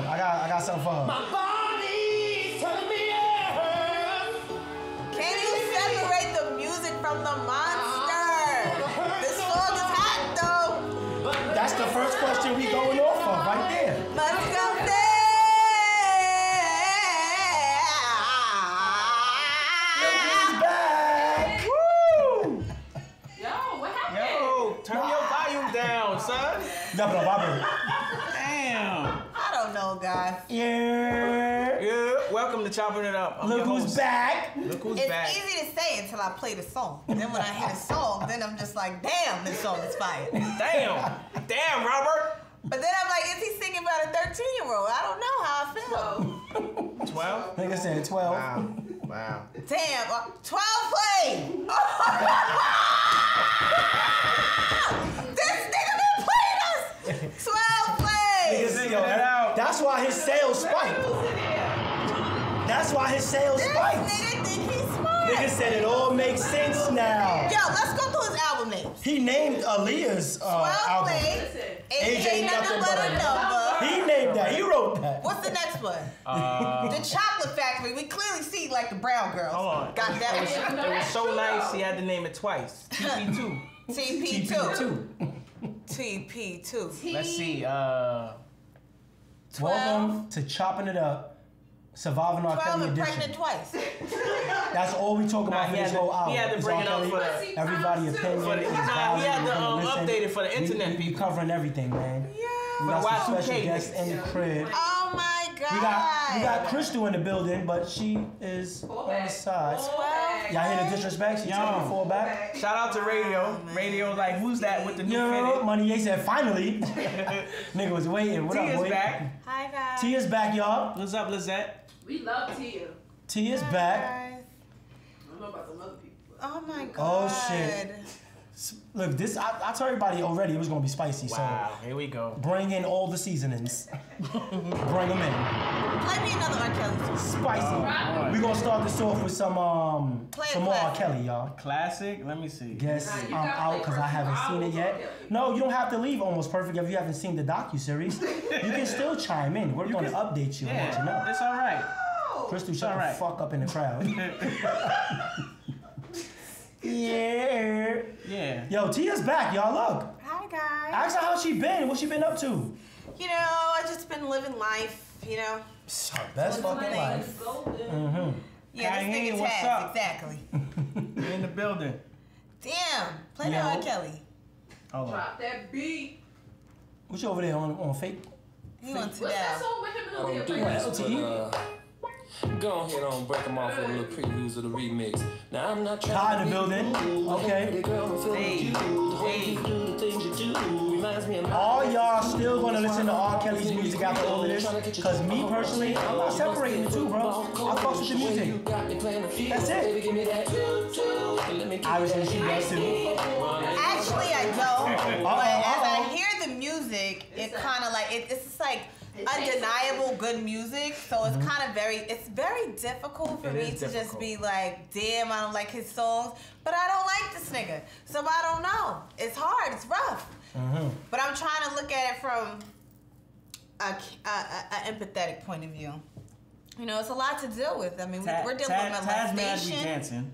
I got something for her. My body's telling me yes. Can you separate the music from the monster? This song is hot though. That's the first question we going off of right there. Let's go there. Look who's back. Woo! Yo, what happened? Yo, turn your volume down, son. Double up, Damn. I don't know, guys. Yeah. Yeah. Welcome to Chopping It Up. I'm Look your who's host. back. Look who's It's back. easy to say until I play the song. And then when I hear the song, then I'm just like, damn, this song is fire. Damn. Damn, Robert. But then I'm like, is he singing about a 13-year-old? I don't know how I feel. 12? Nigga said 12. Wow. Damn, 12 play. This nigga been playing us. 12 play. Niggas, yo, that's why his sales spiked. That's why his sales This spiked. nigga think he's smart. Nigga said it all makes sense now. Yo, let's go through his album names. He named Aaliyah's 12 album. play. Age ain't nothing but a number. He named that. He wrote that. What's the next one? The Chocolate Factory. We clearly see like the brown girls. Hold on. Got that one. It was so nice, he had to name it twice. TP2. TP2. TP2. TP2. Let's see. 12. Welcome to Chopping It Up. Surviving R. 12 Kelly and edition. pregnant twice. That's all we talk about for this whole hour. He had to It's bring R. it up Kelly. for the... Everybody opinion. For the- his nah, he value, had to, we're gonna listen. update it for the internet We people. covering everything, man. Yeah. We got For some the special Y2K guests in the crib. Oh my God. We got Crystal in the building, but she is on the side. Y'all hear the disrespect? She took the fall back. Shout out to Radio. Radio, like, who's that with the new Yo, fitted? Money Ye said finally. Nigga was waiting. What T up, is boy? back. Hi guys. T is back, y'all. What's up, Lizette? We love Tia. T is back. Guys. I don't know about some other people. Oh my God. Oh shit. Look, this I told everybody already it was gonna be spicy. Wow, here we go. So bring in all the seasonings. Bring them in. Play me another R. Kelly song. Spicy. We gonna start this off with some Play some it more R. classic. Kelly, y'all. Classic? Let me see. Guess Nah, you I'm gotta out play because I first haven't few seen it hours yet. of R. Kelly. No, you don't have to leave Almost Perfect if you haven't seen the docu-series. You can still chime in. We're gonna update you and let you know. Yeah, it's all right. Crystal, shut alright. the fuck up in the crowd. Yeah. Yeah. Yo, Tia's back, y'all. Look. Hi guys. Ask her how she been. What she been up to? You know, I just been living life, you know. It's her best fucking life. Yeah, this Kanye, nigga what's Taz, up? exactly. In the building. Damn, play Yo. that R. Kelly. Hold on. Drop that beat. What you over there on fake? He went to What's that that. song with him and I don't Aaliyah? do Play that this, song. but go ahead on, break them off with a little previews of the remix. Now I'm not Ty trying in the building. Okay. girl, I'm feeling Hey, you. The way hey. you do the things you do reminds me of All y'all still gonna listen to R. Kelly's music after all of this? Cause me personally, I'm not separating the two, bro. I fucks with the music. That's it. Obviously, she does too. Actually, I don't. But as I hear the music, it kind of like it's just like undeniable good music. So it's kind of it's very difficult for It me is to just difficult. be like, damn, I don't like his songs, but I don't like this nigga, so I don't know. It's hard. It's rough. But I'm trying to look at it from a empathetic point of view. You know, it's a lot to deal with. I mean, we're dealing with Taz mad we molestation. dancing.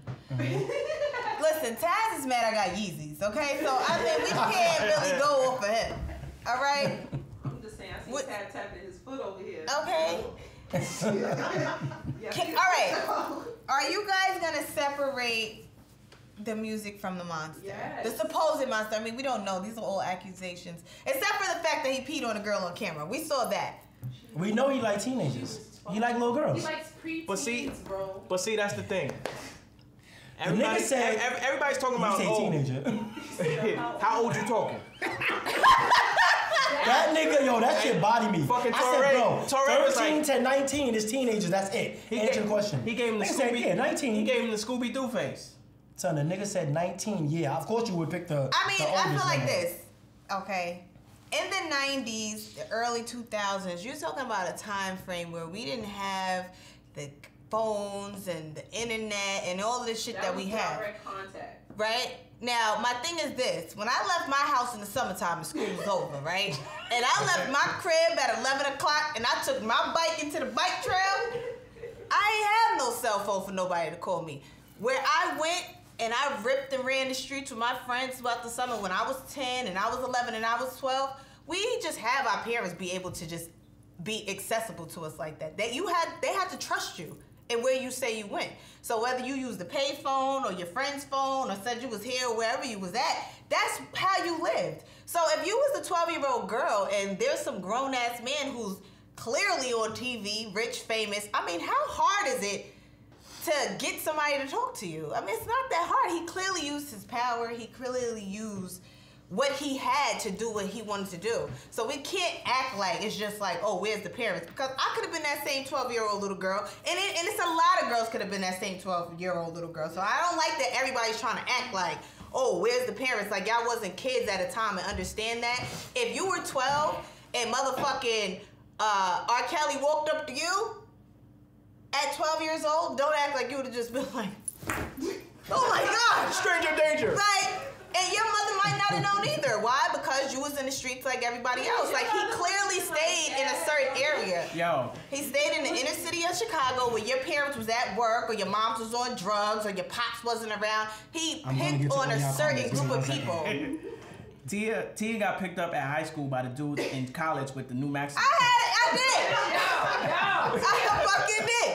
Listen, Taz is mad I got Yeezys, okay? So, I mean, we can't really go off of him, all right? I'm just saying, I see What- Tad tapping his foot over here. Okay. Yeah, All right. Are you guys going to separate the music from the monster? Yes. The supposed monster. I mean, we don't know. These are all accusations. Except for the fact that he peed on a girl on camera. We saw that. We know he like teenagers. He like little girls. He likes preteens, But see- bro. But see, that's the thing. nigga said- Everybody's talking You about say teenager. How old you talking? That nigga, yo, that shit body me. Fucking I said, bro, Torre was 13 like- to 19 is teenagers. That's it. Answer the question. He gave him the Nigga said, Scooby. yeah, 19. He gave him the Scooby Doo face. Son, the nigga said 19. Yeah, of course you would pick the. I mean, the I feel oldest like number. this. Okay. In the 90s, the early 2000s, you're talking about a time frame where we didn't have the phones and the internet and all of this shit that we have. Direct contact. right? Now, my thing is this. When I left my house in the summertime and school was over, right? And I left my crib at 11 o'clock and I took my bike into the bike trail, I ain't have no cell phone for nobody to call me. Where I went and I ripped and ran the streets with my friends throughout the summer when I was 10 and I was 11 and I was 12, we just have our parents be able to just be accessible to us like that. They had to trust you and where you say you went. So whether you used the pay phone or your friend's phone or said you was here or wherever you was at, that's how you lived. So if you was a 12-year-old girl and there's some grown-ass man who's clearly on TV, rich, famous, I mean, how hard is it to get somebody to talk to you? I mean, it's not that hard. He clearly used his power. He clearly used what he had to do what he wanted to do. So we can't act like it's just like, oh, where's the parents? Because I could have been that same 12-year-old little girl, and it's a lot of girls could have been that same 12-year-old little girl. So I don't like that everybody's trying to act like, oh, where's the parents? Like y'all wasn't kids at a time and understand that. If you were 12 and motherfucking R. Kelly walked up to you at 12 years old, don't act like you would have just been like, oh my God, stranger danger. Right? And your mother might not have known either. Why? Because you was in the streets like everybody else. Like, he clearly stayed in a certain area. Yo. He stayed in the inner city of Chicago where your parents was at work or your moms was on drugs or your pops wasn't around. He picked on a certain group of people. Tia got picked up at high school by the dude in college with the new Max. I did. I fucking did.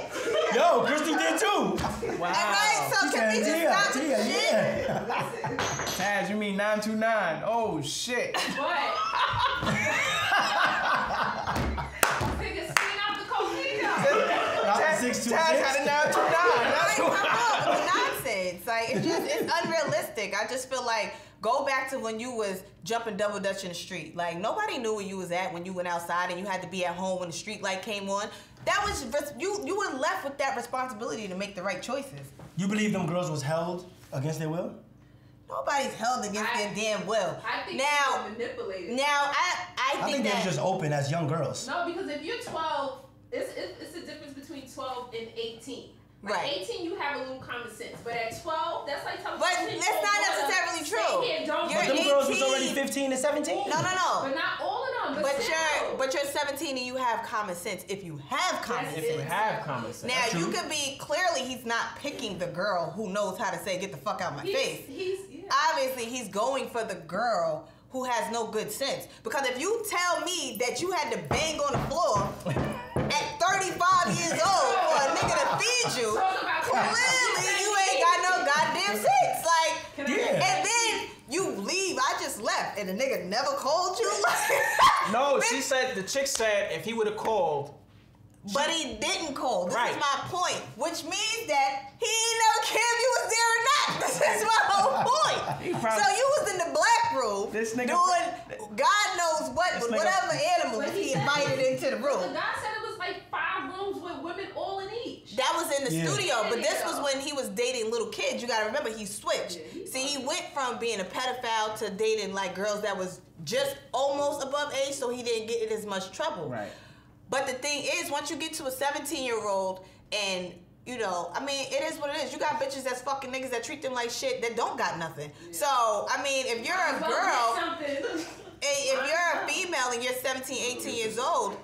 Yo, Crystal did too. All Wow. right, so can we just stop this shit? Yeah. Taz, you mean 929? Oh shit. What? Nigga, spin out the cocaine. Taz had a 929. Nonsense. Like, it's unrealistic. I just feel like, go back to when you was jumping double dutch in the street. Like, nobody knew where you was at when you went outside and you had to be at home when the street light came on. That was, you were left with that responsibility to make the right choices. You believe them girls was held against their will? Nobody's held against their damn will. I think now, they were manipulated. Now, I think they that were just open as young girls. No, because if you're 12, it's a difference between 12 and 18. Like right. 18, you have a little common sense, but at 12, that's like telling. But that's not necessarily true. But them girls was already 15 and 17. No. But not all of them. But you're 17 and you have common sense. If you have common sense. If you have common sense. Now you could be clearly he's not picking the girl who knows how to say get the fuck out my face. Obviously he's going for the girl who has no good sense. Because if you tell me that you had to bang on the floor at 35 years old for a nigga to feed you, clearly you ain't got no goddamn sense. Like, and then you leave. I just left, and the nigga never called you. No, the chick said if he would have called. But he didn't call. This is my point. Which means that he ain't never cared if you was there or not. This is my whole point. So you was in the black room doing God knows what with whatever animals he invited into the room. The guy said it was like 5 rooms with women all in each. That was in the studio, but this was when he was dating little kids. You gotta remember, he switched. See, he went from being a pedophile to dating like girls that was just almost above age, so he didn't get in as much trouble. Right. But the thing is, once you get to a 17-year-old and, you know, I mean, it is what it is. You got bitches that's fucking niggas that treat them like shit that don't got nothing. Yeah. So, I mean, if you're a girl, if you're a female and you're 17, 18 years old,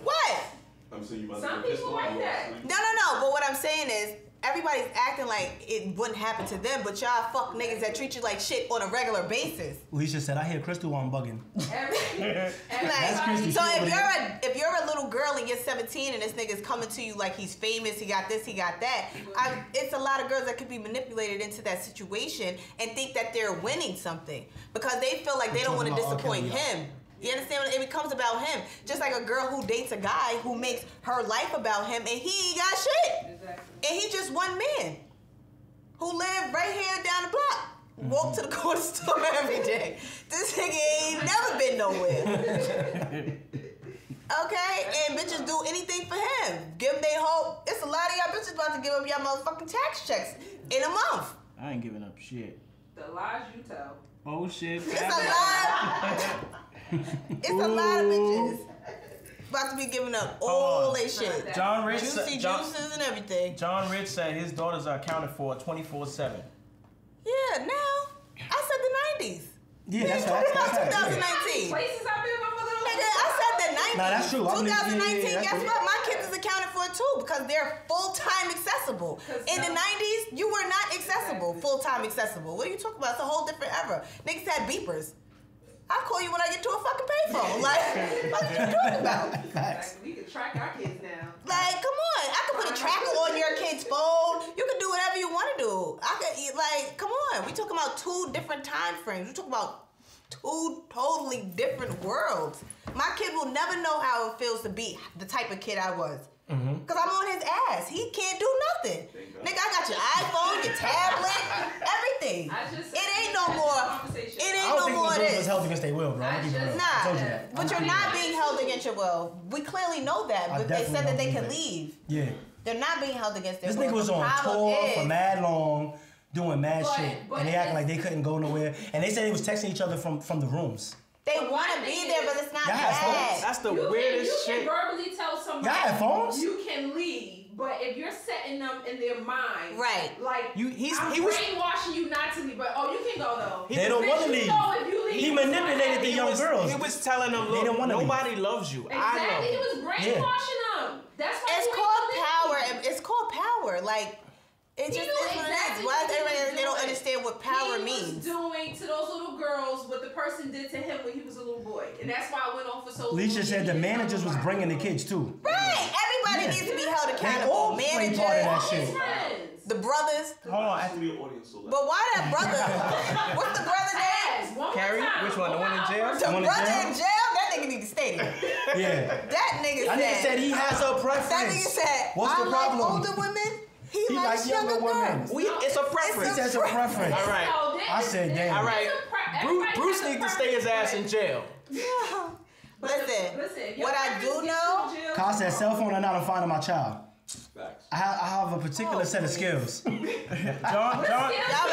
what? Some people like that. No. But what I'm saying is, everybody's acting like it wouldn't happen to them, but y'all fuck niggas that treat you like shit on a regular basis. Leisha said, I hear Crystal while I'm bugging. So if you're a little girl and you're 17 and this nigga's coming to you like he's famous, he got this, he got that, it's a lot of girls that could be manipulated into that situation and think that they're winning something because they feel like they don't want to disappoint him. You understand? It becomes about him. Just like a girl who dates a guy who makes her life about him and he ain't got shit. Exactly. And he just one man who lived right here down the block. Walk to the corner store every day. This nigga ain't never been nowhere. Okay? And bitches do anything for him. Give him their whole... It's a lot of y'all bitches about to give up y'all motherfucking tax checks in a month. I ain't giving up shit. The lies you tell. Oh shit. It's a lot. It's a lot of bitches about to be giving up all their shit. John Rich juices and everything. John Rich said his daughters are accounted for 24/7. Yeah, now Yeah, We that's talking about facts. 2019. Places I've been, my mother. Nigga, I said the 90s. Nah, that's true. 2019, that's guess true. what? My kids is accounted for too because they're full-time accessible. In the 90s, you were not accessible, full-time accessible. What are you talking about? It's a whole different era. Niggas had beepers. I'll call you when I get to a fucking payphone. Like, what are you talking about? Facts. We can track our kids now. Like, come on. I can put a tracker on your kid's phone. You can do whatever you want to do. I could, like, come on. We talking about two different time frames. We talking about two totally different worlds. My kid will never know how it feels to be the type of kid I was. Because I'm on his ass. He can't do nothing. Nigga, I got your iPhone, your tablet, everything. It ain't no more. It I ain't don't no think more of the girls was this. held against their will, bro. I'm keeping it real. I told you Nah, that. but you're not being held against your will. We clearly know that, I but they said definitely that they don't could believe leave. Yeah. They're not being held against their This will. nigga was The on problem tour is, for mad long, doing mad But- shit. but And they acting like it's- they couldn't go nowhere. And they said they was texting each other from the rooms. They want to be there, but it's not Y'all have phones? bad. That's the You weirdest can shit. verbally tell somebody Y'all have phones? you can leave, but if you're setting them in their mind, Right. Like You- I'm he was- brainwashing you not to leave, but oh, you can go though. They don't Bitch, want to you leave. know if you leave, He it's manipulated the not young girls. He was telling them, They look, don't wanna leave. nobody loves you. I love Exactly, he you. was brainwashing them. That's why It's you ain't called gonna power. leave. It's called power. Like, it just He is knew what it is. exactly Why what is he everybody, was they don't doing. understand what power He means? was doing to those little girls what the person did to him when he was a little boy, and that's why I went on for so long. Leisha said the managers was bringing the kids too. Right. Everybody Yeah. needs to be held They accountable. all play part of that Managers, shit. Friends. the brothers. Hold on. Studio audience, so But why that brother? What's the brother name? Yes, one more Carrie? time. Which one? The one in jail? The One in brother jail? in jail? That nigga need to stay there. Yeah. That nigga That nigga said he has a preference. That nigga said, What's I the like problem? older women. He He likes like younger younger women. girls. It's a preference. He says a preference. All right. So this I is- said, this damn. is All right. a everybody Bruce has a needs to stay his ass in preference, jail. Listen, if your what I parents do get know, you in jail, Kyle said cell phone or not, I'm finding my child. Facts. I have a particular set of skills. John, y'all would have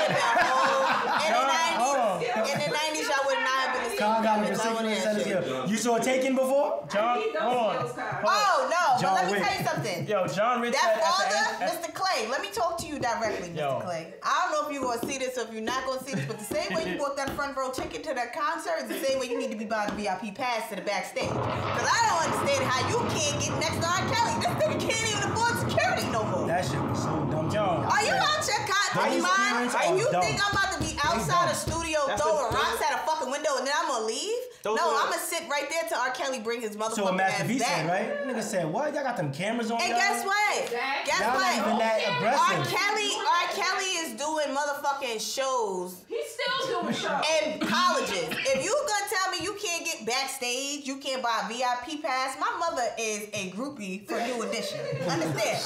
been old. In the 90s, y'all would not have been the Kyle got a same. particular set of skills. You saw Taken before? John, I need those hold on. skills, Kyle. Oh, no. John But let me Wick. tell you something. Yo, John Rich That said father, at the Mr. Clay, let me talk to you directly, Mr. Yo. Clay. I don't know if you're going to see this or if you're not going to see this, but the same way you bought that front row ticket to that concert is the same way you need to be buying the VIP pass to the backstage. Because I don't understand how you can't get next to R. Kelly. This nigga can't even afford security no more. That shit was so dumb. Yo. Are you out your goddamn Those mind? parents And are you dumb. think I'm about to be outside a studio That's throwing the- rocks at a fucking window and then I'm gonna leave? Those No, are- I'm gonna sit right there till R. Kelly bring his motherfucking So what Master ass B back. said, right? Nigga said, what? Y'all got them cameras on And y'all? guess what? Exactly. Guess Y'all not what? even that R. aggressive. Kelly is doing motherfucking shows He's still doing shows. in colleges. If you gonna tell me you can't get backstage, you can't buy a VIP pass, my mother is a groupie for New Edition. Understand?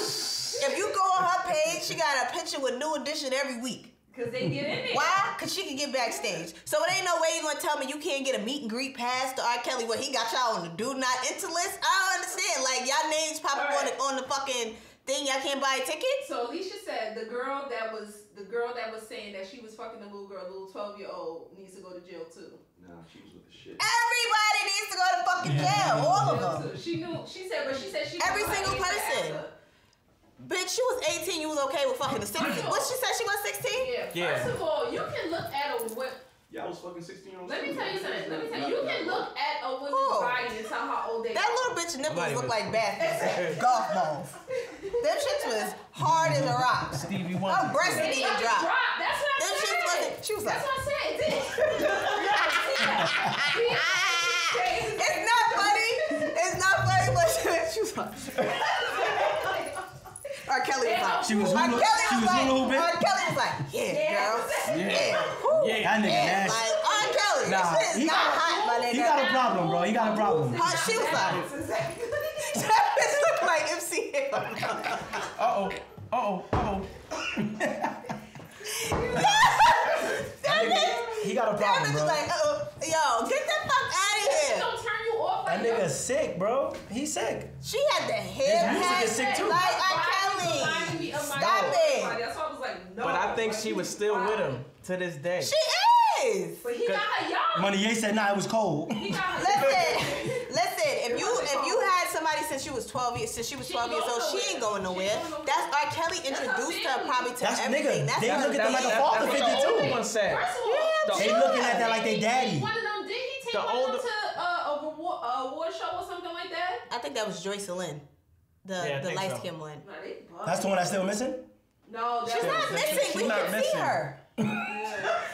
If you go on her page, she got a picture with New Edition every week. Because they get in there. Why? Because she can get backstage. So it ain't no way you gonna tell me you can't get a meet and greet pass to R. Kelly when he got y'all on the do not enter list. I don't understand. Like y'all names pop up All right. on the fucking thing. Y'all can't buy a ticket. So Alicia said the girl that was saying that she was fucking a little 12-year-old needs to go to jail too. Nah, she was with the shit. Everybody needs to go to fucking jail. All of them. She knew. She said she Every knew her single age person. after. Bitch, you was 18. You was okay with fucking the 16. What she said? She was 16. Yeah. First of all, you can look at a what. Y'all was fucking 16-year-olds. Let me tell you something. You can look at a woman's body and tell how old they That are. little bitch nipples Not look even- like baskets, golf balls. Them shits was hard as a rock. Stevie Her Wonder. breast didn't even drop. That's what I Them said. shits wasn't. She was like, That's what I said. It did. it's not funny. It's not funny, but she was like. R. Kelly was like. She was R. hula- Kelly she was was like. hula hooping? R. Kelly was like, yeah, girl. Yeah. Woo. Yeah. That nigga Yeah, nasty. like R. Kelly, Nah, that shit he is not got- hot, my nigga. He got a problem, bro. He got a problem. She was like, that bitch look like MC Hammer. He got a That problem, bitch bro. is like, yo, get the fuck out of here. Don't turn you off That like nigga's sick, bro. He's sick. She had the hair His music hat is sick, too. like R. Reminding Kelly. me of my Stop old it. body. That's why I was like, no. But I think she was still with him to this day. She is. But he got her young. Money Ye said, nah, it was cold. He got her Listen, if you had somebody since she was 12 years old. She ain't going nowhere. That's R. Kelly introduced her probably to everything. Nigga, they look at that like a father figure too. One said. They looking at that like they daddy. One of them, did he take one of them to a award show or something like that? I think that was Joyce Lynn, the light skinned one. That's the one that's still missing? No, she's not missing. We can see her.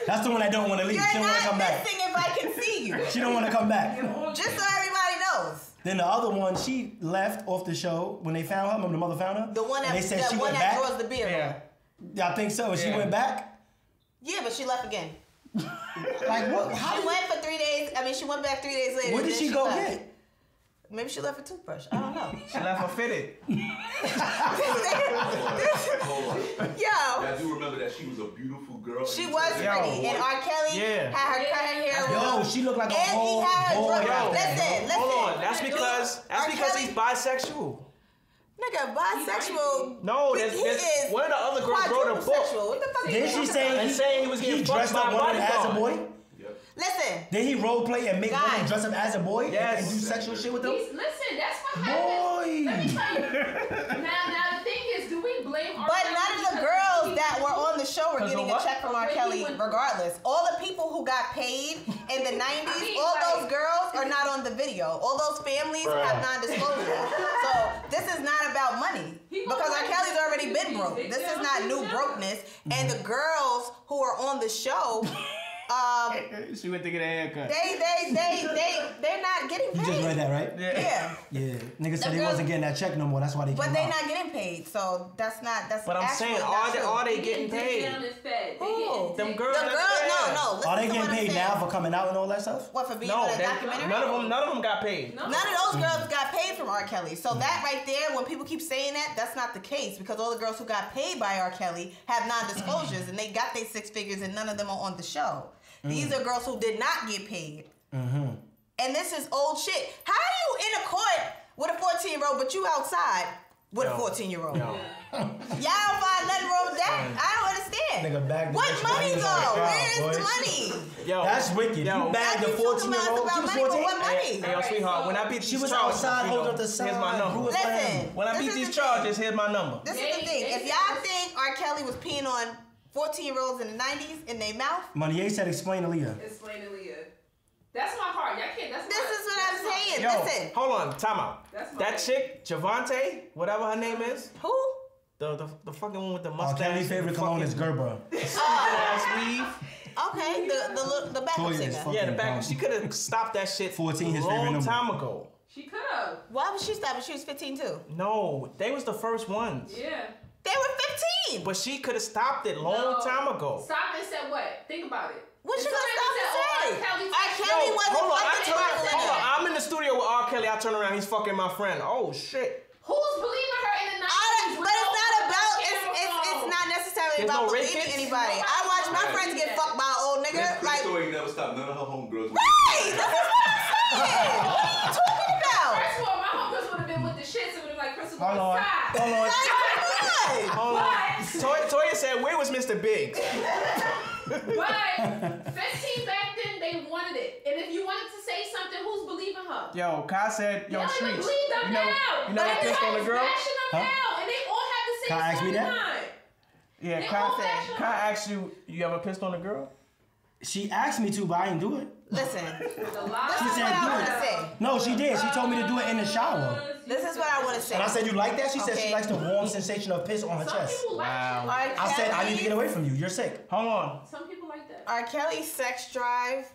That's the one that don't want to leave. She don't want to come back. You're not missing if I can see you. She don't want to come back. Just so everybody knows. Then the other one, she left off the show when they found her. Remember the mother found her? The one that, and they said she went that back? draws the beard. Yeah, I think so. And she went back? Yeah, but she left again. Like what? How She went for 3 days. I mean, she went back 3 days later. What did she go get? Maybe she left a toothbrush. I don't know. She left her fitted. Yo. I do remember that she was a beautiful girl. She was pretty. And R. Kelly had her cut her hair. Yo, she looked like a whole boy. Listen. Hold on. That's because he's bisexual. Nigga, bisexual. No, there's one of the other girls wrote a book. What the fuck? Did she say he was getting dressed fucked up by women as a boy? Listen. Did he role play and make women dress up as a boy? Yes. And do sexual shit with them? Listen, that's what happened. Let me tell you. Now the thing is, do we blame R. But Kelly none of the girls that were on the show were getting a check from R. Kelly regardless. All the people who got paid in the 90s, all those girls are not on the video. All those families have non-disclosure. So this is not about money. Because R. Kelly's already been broke. This is not new brokenness. And the girls who are on the show... she went to get a haircut. They're not getting paid. You just read that, right? Yeah. Niggas said they wasn't getting that check no more. That's why they came But they're out. not getting paid, so that's But I'm saying, are they getting paid? Who? Them girls. No. Are they getting paid now for coming out and all that stuff? What, for being on a documentary? None of them got paid. None of those girls got paid from R. Kelly. So that right there, when people keep saying that, that's not the case because all the girls who got paid by R. Kelly have non-disclosures and they got their 6 figures and none of them are on the show. These are girls who did not get paid. And this is old shit. How are you in a court with a 14-year-old but you outside with a 14-year-old? Y'all don't find nothing wrong with that? I don't understand. Nigga bagged the What bitch money money though? on Where is the the crowd, money? Yo, that's wicked. You bagged the 14-year-old. She was 14? What money? Hey, yo, sweetheart, when I beat She these was charges, outside holding up the sign. here's my number. Listen. When I beat these charges, here's my number. This is the thing. If y'all think R. Kelly was peeing on 14-year-olds in the 90s in their mouth. Money said explain to Leah. Explain to Leah. That's my part. Y'all can't. This is what I'm saying. Yo, listen. Hold on, time out. That chick, Javante, whatever her name is. Who? The fucking one with the R. mustache. Kelly's favorite cologne is Gerber. Ass weave. Okay, the backup singer. Yeah, the backup. She could have stopped that shit 14, his a favorite long number. time ago. She could have. Why was she stopping? She was 15 too. No, they was the first ones. Yeah. They were 15. But she could have stopped it long time ago. Stop and said what? Think about it. What you gonna stop and say? R. Kelly wasn't hold on, fucking hold on. I'm in the studio with R. Kelly. I turn around, he's fucking my friend. Oh shit. Who's believing her in the 90s? But it's not about. It's not necessarily There's about no believing anybody. I watch my friends get fucked by an old nigga. Like, Story never stopped. None of her homegirls. right. That's what I'm saying. What are you talking about? First of all, my homegirls would have been with the shits and would have been like, Crystal, Hold on. stop. Hold on. Like, Hold on. Toya said, where was Mr. Biggs? But 15 back then, they wanted it. And if you wanted to say something, who's believing her? Yo, Kai said, yo, Y'all even Streets. believe them now. You never pissed on a girl? Them now, and they all have the same Kai asked me that? storyline. Yeah, They all fashion. Kai asked you, you ever pissed on a girl? She asked me to, but I didn't do it. listen. The This lie. is what I want to say. No, she did. She told me to do it in the shower. This is what I want to say. And I said, you like that? She said Okay. she likes the warm sensation of piss on her Some chest. people like Wow. that. I said, I need to get away from you. You're sick. Hold on. Some people like that. R. Kelly's sex drive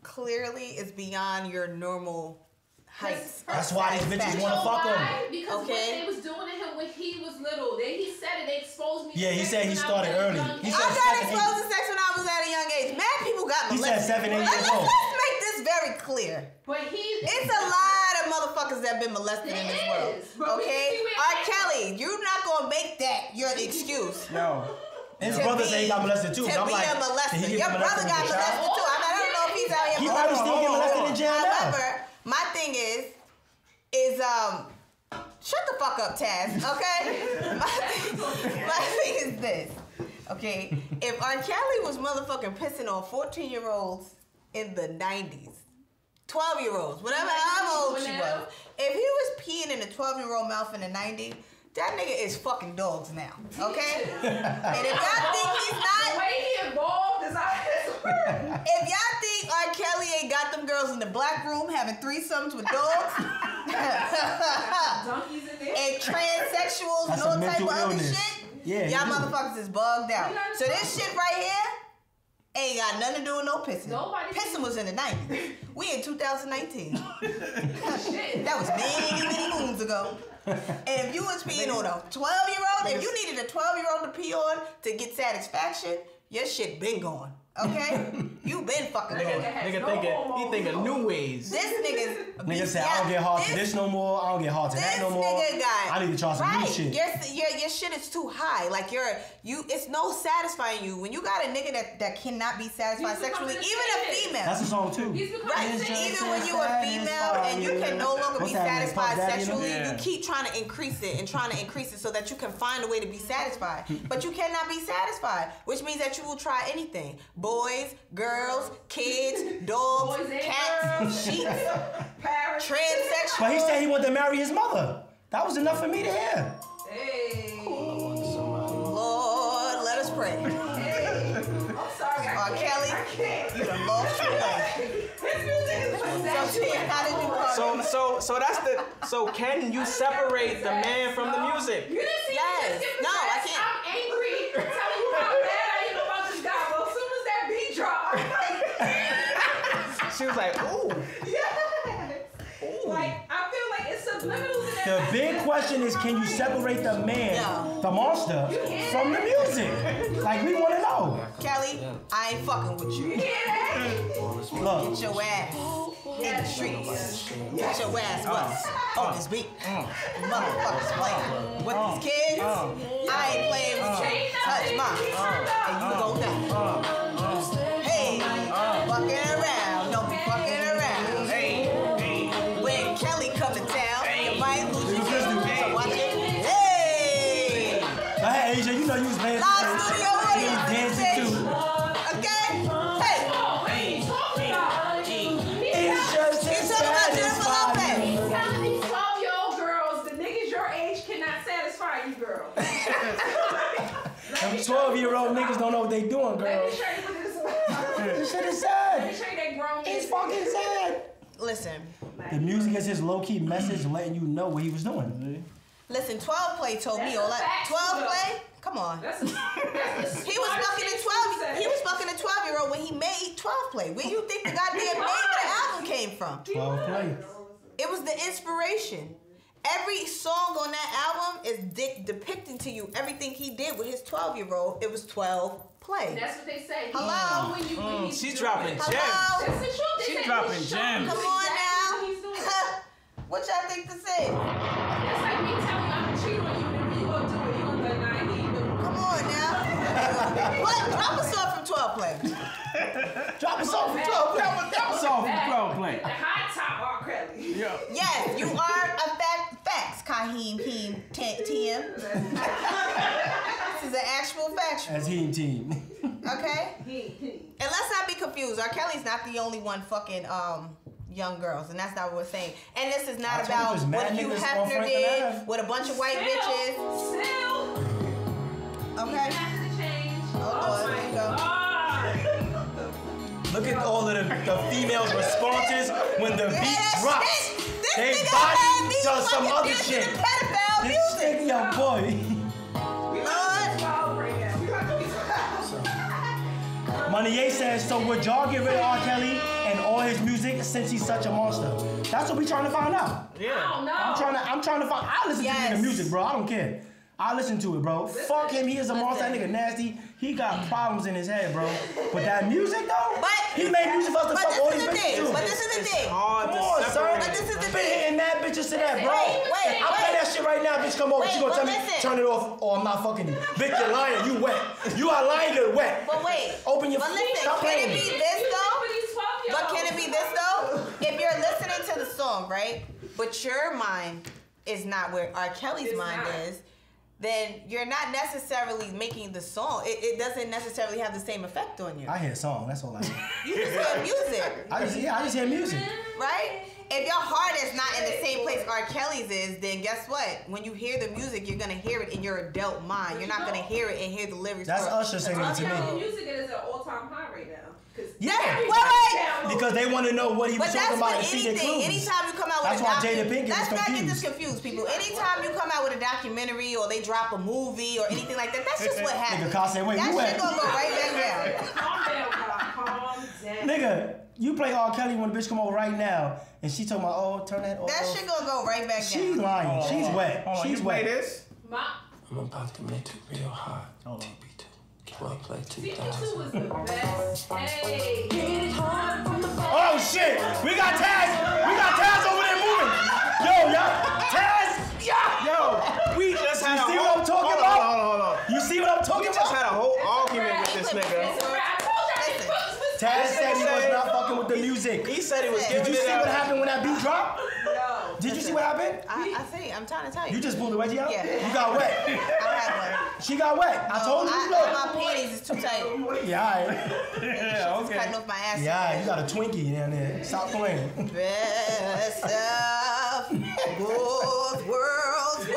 clearly is beyond your normal heights. That's why these bitches want to fuck him. Why? Because Okay. what they was doing to him when he was little. He said it. They exposed me. to Yeah, he sex said he when I started was early. young. He I said got 7, 8. exposed to sex when I was at a young age. Mad people got He molested. said 7, 8 years Let's old. make this very clear. But It's a lot of motherfuckers that been molested in this It world. is. But we Okay? can see where R. it came Kelly, you're not gonna make that your excuse. Yo. His To brother be- said he got molested too. To So I'm be like, a did molester. he get Your brother got in the shower? molested too. I don't know if he's out here He molesting. probably still get molested in jail now. However, my thing is shut the fuck up, Taz, okay? my thing is this, okay? If R. Kelly was motherfucking pissing on 14-year-olds in the 90s, 12-year-olds, whatever, how old she was. If he was peeing in a 12-year-old mouth in the 90s, that nigga is fucking dogs now, okay? And if y'all think he's not... The way he evolved is out his word. If y'all think R. Kelly ain't got them girls in the black room having threesomes with dogs... Donkeys in there. and transsexuals That's and all a type of mental other illness. shit, Yeah, y'all you do. motherfuckers is bugged out. So this shit right here ain't got nothing to do with no pissing. Nobody Pissing was in the 90s. We in 2019. Shit. That was many moons ago. And if you was peeing on a 12-year-old, if you needed a 12-year-old to pee on to get satisfaction, your shit been gone. Okay? You been fucking gone. He thinking new ways. This nigga's... Nigga said, I don't get hard to this no more. I don't get hard to that no more. This nigga got... I need to try some new shit. Your shit is too high. Like, it's no satisfying you. When you got a nigga that cannot be satisfied sexually, even a female. That's a song too. Right, even when you a female and you can no longer be satisfied sexually, you keep trying to increase it and trying to increase it so that you can find a way to be satisfied. But you cannot be satisfied, which means that you will try anything. Boys, girls, kids, dogs, cats, sheep, transsexual. But he said he wanted to marry his mother. That was enough for me to hear. Hey. Lord, let us pray. Hey. I'm sorry. R. Kelly, you done lost your life. His music is So, Tia, how did you call it? So that's the. So can you separate the man from the music? You didn't see Yes. me just give No, I text. can't. I'm angry. Telling you how mad I am about this guy. Well, as soon as that beat dropped, She was like, ooh. yes. Like, I feel like it's subliminals in The that. big question is, can you separate the man, No. the monster, from the music? Like, we want to know. Kelly, I ain't fucking with you. Look, Get your ass in the streets. Get your ass bust on this beat. Motherfuckers playing with these kids. I ain't playing with you. Touch mine. And you gon' die. Hey, fucking around. Don't be fucking around. When Kelly come to town, you might lose your kids. So watch it. Hey! go ahead, Asia. You know you was playing. Live studio You audience. dancing too. Okay? Hey! Asia He's said talking about Jennifer satisfied. Lopez. Telling these 12-year-old girls, the niggas your age cannot satisfy you, girl. Them 12-year-old niggas don't know what they doing, Let girl. me show you what this This shit is Let me sad. show you that grown It's nigga. fucking sad. Listen. The music is his low-key message letting you know what he was doing. Listen, 12 Play told me all that. 12 Play? Come on. That's a He was fucking a 12. He was fucking a 12-year-old when he made 12 Play. Where you think the goddamn name of the album came from? 12 play. It was the inspiration. Every song on that album is depicting to you everything he did with his 12-year-old. It was 12 Play. That's what they say. Hello? When he's She's doing dropping it. gems. Hello? That's the truth. They She's say dropping he's gems. Come showing on exactly now. what he's doing. What y'all think to say? That's like me telling you I'm gonna cheat on you, and then you gonna do it. You gonna be like, nah, he ain't doing it. Come on now. What? Drop a song from 12 Play. Drop a song for 12 play. That was all for 12 play. The high top R. Kelly. Yeah. Yes, you are a facts, Kahim, Tim. This is an actual factual. As team. Okay? And let's not be confused. R. Kelly's not the only one fucking young girls, and that's not what we're saying. And this is not I told about you there's mad what Hugh niggas on Hefner Franklin did Ave. with a bunch of white bitches. Still. Okay? Nothing to change. Oh, Lord, here you go. Look at all of the females' responses when the beat Yeah, drops. This They nigga had me body does some fucking other dancing shit. to pedophile This music. nigga, boy. Lord. Money says, so would y'all get rid of R. Kelly and all his music since he's such a monster? That's what we trying to find out. I don't know. I'm trying to find. I listen to the music, bro. I don't care. I listen to it, bro. Fuck him. He is a monster. That nigga nasty. He got problems in his head, bro. But that music, though, he made music for us to fuck all these bitches too. But this is the thing. Hard Come to on, separate. son. But this is the Been thing. hitting mad bitches to that, bro. Wait, I'll play that shit right now. Bitch, come over. Wait, She gonna but tell me, listen. turn it off, or I'm not fucking you. Bitch, you're lying. You wet. You are lying. You're wet. But wait. Open your. But listen, Stop can playing it me. be this though? But can it be this though? If you're listening to the song, right? But your mind is not where R. Kelly's mind is. then you're not necessarily making the song. It doesn't necessarily have the same effect on you. I hear a song. That's all I hear. You just hear music. I just hear music. Right? If your heart is not in the same place R. Kelly's is, then guess what? When you hear the music, you're gonna hear it in your adult mind. You're not gonna hear it and hear the lyrics. That's Usher singing it to me. Music is at all-time high right now. Yeah, because they want to know what he was talking about and see their clues. Anytime you come out with that's why Jada Pinkett is confused. Let's not get this confused, people. Anytime you come out with a documentary or they drop a movie or anything like that, that's just what happens. Nigga, say, wait, that you shit gonna go right back down. Calm down, calm down. Nigga, you play R. Kelly when a bitch come over right now and she talking about, oh, turn that off. That shit gonna go right back down. She's lying. She's wet. She's wet. This? I'm about to make it real hot. TB2. Well played, TB2 was the best. Hey. Oh shit! We got Taz! We got Taz over there moving! Yo, Taz! Yo! We just had see what I'm talking about? Hold on. You see what I'm talking about? We just had a whole argument with this nigga. Taz said he was not fucking with the music. He said he was giving it up. Did you see what happened when that beat dropped? No. Did you see what happened? I see. I'm trying to tell you. You just pulled the wedgie out? Yeah. You got wet. I had one. She got wet. I told you. My panties is too tight. Yeah, all right. Yeah, okay. Cutting off my ass. Yeah, you got a Twinkie down there. Stop playing. Best of both worlds.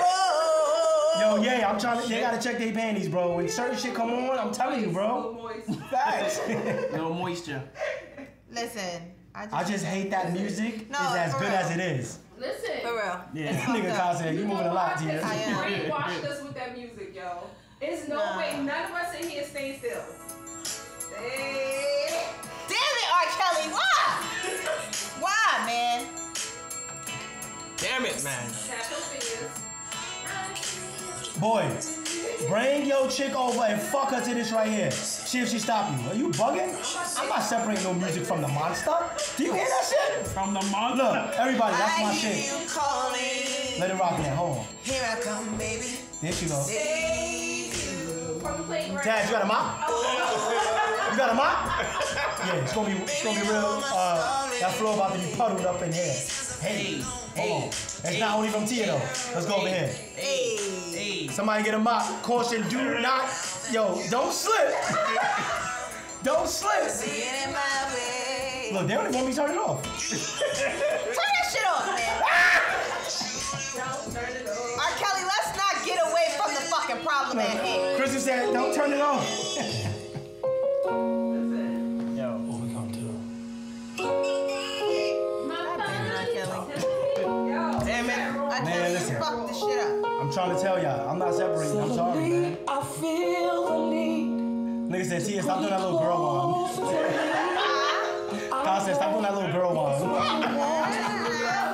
Yo, yeah, I'm trying to. They gotta check their panties, bro. When certain shit come on, I'm telling you, bro. Facts. No moisture. Listen, I just hate that music is as good as it is. Listen. For real. Yeah, nigga Kyle said you moving a lot, Tia. I am. Brainwashed us with that music, yo. There's no way none of us in here stay still. Hey. Damn it, R. Kelly, why? Why, man? Damn it, man. Tap your fingers. Boy, bring your chick over and fuck her to this right here. See if she stop you. Are you bugging? I'm not separating no music from the monster. Do you hear that shit? From the monster? Look, everybody, that's my I shit. hear you calling. Let it rock in. Hold on. Here I come, baby. There she go. From the plate right Dad, you got a mop? You got a mop? Yeah, it's gonna be real. That floor about to be puddled up in here. Hey, hold on. That's not only from Tia though. Let's go over here. Hey. Somebody get a mop. Caution, do not. Yo, don't slip. Don't slip. Look, they don't even want me to turn it off. Turn that shit off, man. Don't turn it off. R. Kelly, let's not get away from the fucking problem at hand. Kristen said, don't turn it off. Yo, what we gonna do? Damn it. Man, listen. Fuck this shit up. I'm trying to tell y'all, I'm not separating. I'm sorry, man. I feel the need. Nigga said, Tia, stop doing that little girl one. Kyle said, stop doing that little girl one.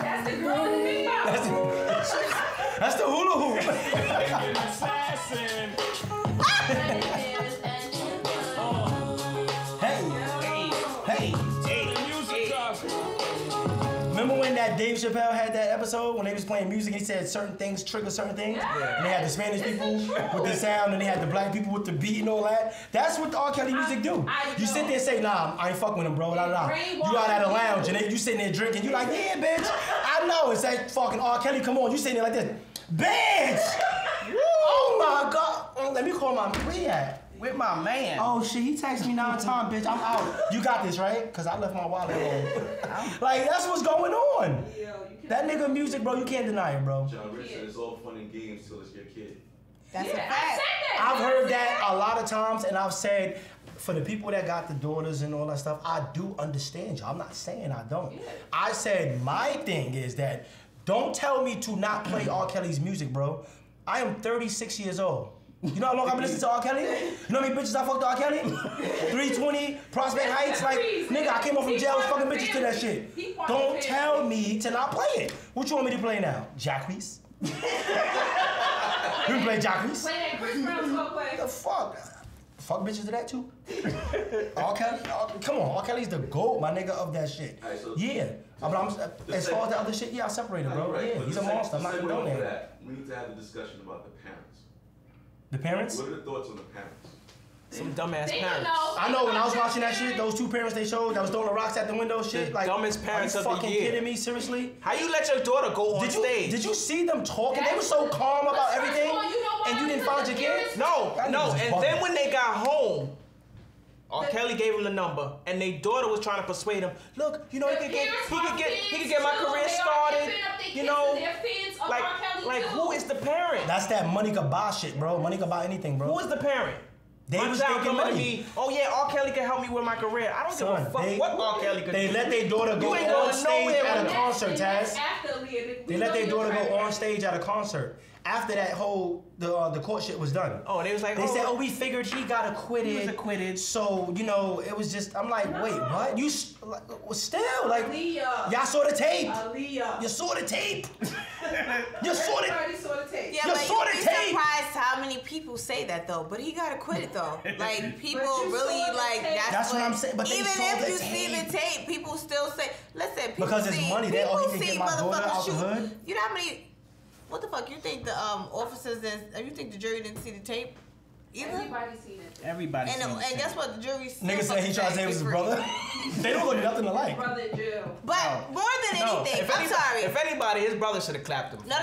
That's the girl in the video. That's the hula hoop. Assassin. Hey. Remember when that Dave Chappelle had that episode when they was playing music and he said certain things trigger certain things? And they had the Spanish people with the sound and they had the black people with the beat and all that. That's what the R. Kelly music do. You sit there and say, nah, I ain't fucking with him, bro. Nah. You out at a lounge and you sitting there drinking. You like, yeah, bitch. I know. It's that fucking R. Kelly. Come on. You sitting there like this. Bitch! Oh my God. Let me call my at? With my man. Oh shit, he texted me 9 times, bitch. I'm out. You got this, right? Cause I left my wallet at home. Like, that's what's going on. That nigga music, bro, you can't deny it, bro. John Rich said it's all fun and games till it's your kid. That's a fact. I said that. I've heard that a lot of times, and I've said, for the people that got the daughters and all that stuff, I do understand you. I'm not saying I don't. Yeah. I said my thing is that don't tell me to not play R. Kelly's music, bro. I am 36 years old. You know how long I've been listening to R. Kelly? You know how many bitches I fucked R. Kelly? 320, Prospect Heights. Like, nigga, I came off from jail with fucking bitches to that shit. Don't tell me to not play it. What you want me to play now? Jacquees? You can play Jacquees? Play that Chris Brown song play. The fuck? Fuck bitches to that too? R. Kelly? Come on, R. Kelly's the GOAT, my nigga, of that shit. Right, so Yeah. But as far as the other shit, yeah, I separated, bro. Right, Yeah, but he's a the monster. I'm not segue gonna go off of there. that, we need to have a discussion about the parents. The parents? What are the thoughts on the parents? Some dumbass They don't parents. know. I know when I was watching that shit, those 2 parents they showed that was throwing the rocks at the window, shit. The Like, dumbest parents are of you the fucking year. kidding me? Seriously? How you let your daughter go on stage? Did you see them talking? They were so calm about everything. First of all, you know what? And you didn't find your kids? No. That nigga just And bugging. then when they got home, R. Kelly gave him the number, and their daughter was trying to persuade him. Look, you know, he could get my career started. You know, like who is the parent? That's that money could buy shit, bro. Money could buy anything, bro. Who is the parent? They My was child thinking coming to money. me. Oh yeah, R. Kelly can help me with my career. I don't give a fuck what R. Kelly could do. They let their daughter go You ain't on going stage nowhere at a with concert, That's Taz. after Aaliyah. They let their daughter go on stage at a concert. After that whole the court shit was done. Oh, they was like, They said, oh, we figured he got acquitted. He was acquitted. So, you know, it was just, I'm like, wait, what? You still, like, Aaliyah. y'all saw the tape. Aaliyah. You saw the tape. You saw the Everybody saw the tape. Yeah, You but saw you'd the be tape. surprised how many people say that though. But he got acquitted though. Like people you really saw the like tape. That's what I'm saying, but they even saw if the you see the tape, people still say, listen, people Because it's see, money, they- oh, he people can see get my daughter motherfuckers out the shoot. hood? You know how many? What the fuck? You think the officers and you think the jury didn't see the tape? Either? Everybody seen it. Everybody. And guess what? The jury still nigga said he tried to say it was his brother. They don't look nothing alike. Brother in jail. But more than anything, I'm sorry. If anybody, his brother should have clapped him. No.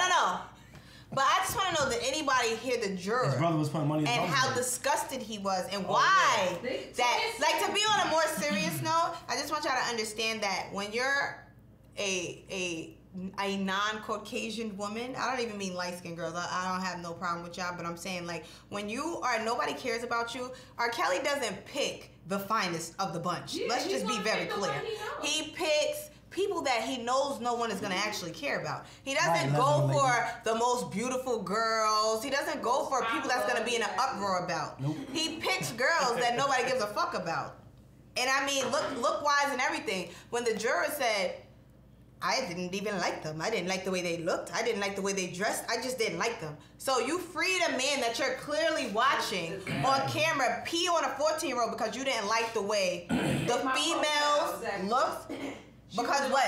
But I just want to know, did anybody hear the juror? His brother was putting money in his and brother's how pocket. disgusted he was and why yeah. that, like, to be on a more serious note, I just want y'all to understand that when you're a non-Caucasian woman, I don't even mean light-skinned girls, I don't have no problem with y'all, but I'm saying, like, when you are, nobody cares about you, R. Kelly doesn't pick the finest of the bunch. Yeah, Let's just be very pick the clear. one he knows. He picks people that he knows no one is going to actually care about. He doesn't Right, go like- for the most beautiful girls. He doesn't go for people that's going to be in an uproar about. Nope. He picks girls that nobody gives a fuck about. And I mean, look-wise and everything. When the juror said, I didn't even like them. I didn't like the way they looked. I didn't like the way they dressed. I just didn't like them. So you freed a man that you're clearly watching on camera pee on a 14-year-old because you didn't like the way the females looked. Because what?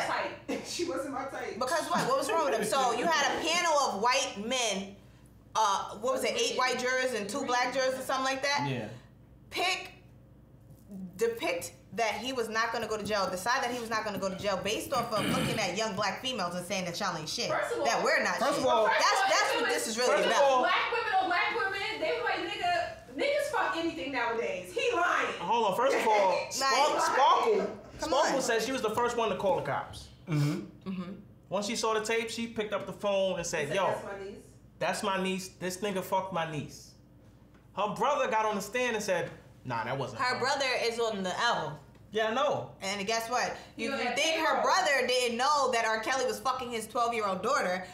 She wasn't my type. Because what? What was wrong with him? So you had a panel of white men. What was it? 8 white jurors and 2 black jurors or something like that. Yeah. Depict that he was not going to go to jail. Decide that he was not going to go to jail based off of looking at young black females and saying that y'all ain't shit. First of all- that we're not shit. First of all- that's what this is really First of about. all- Black women, they were like, niggas fuck anything nowadays. He lying. Hold on. First of all, Sparkle Come on. said she was the first one to call the cops. Once she saw the tape, she picked up the phone and said, "Yo, That's my niece. that's my niece. This nigga fucked my niece." Her brother got on the stand and said, "Nah, that wasn't Her brother is on the album. Yeah, I know. And guess what? You know that think her payroll. brother didn't know that R. Kelly was fucking his 12-year-old daughter?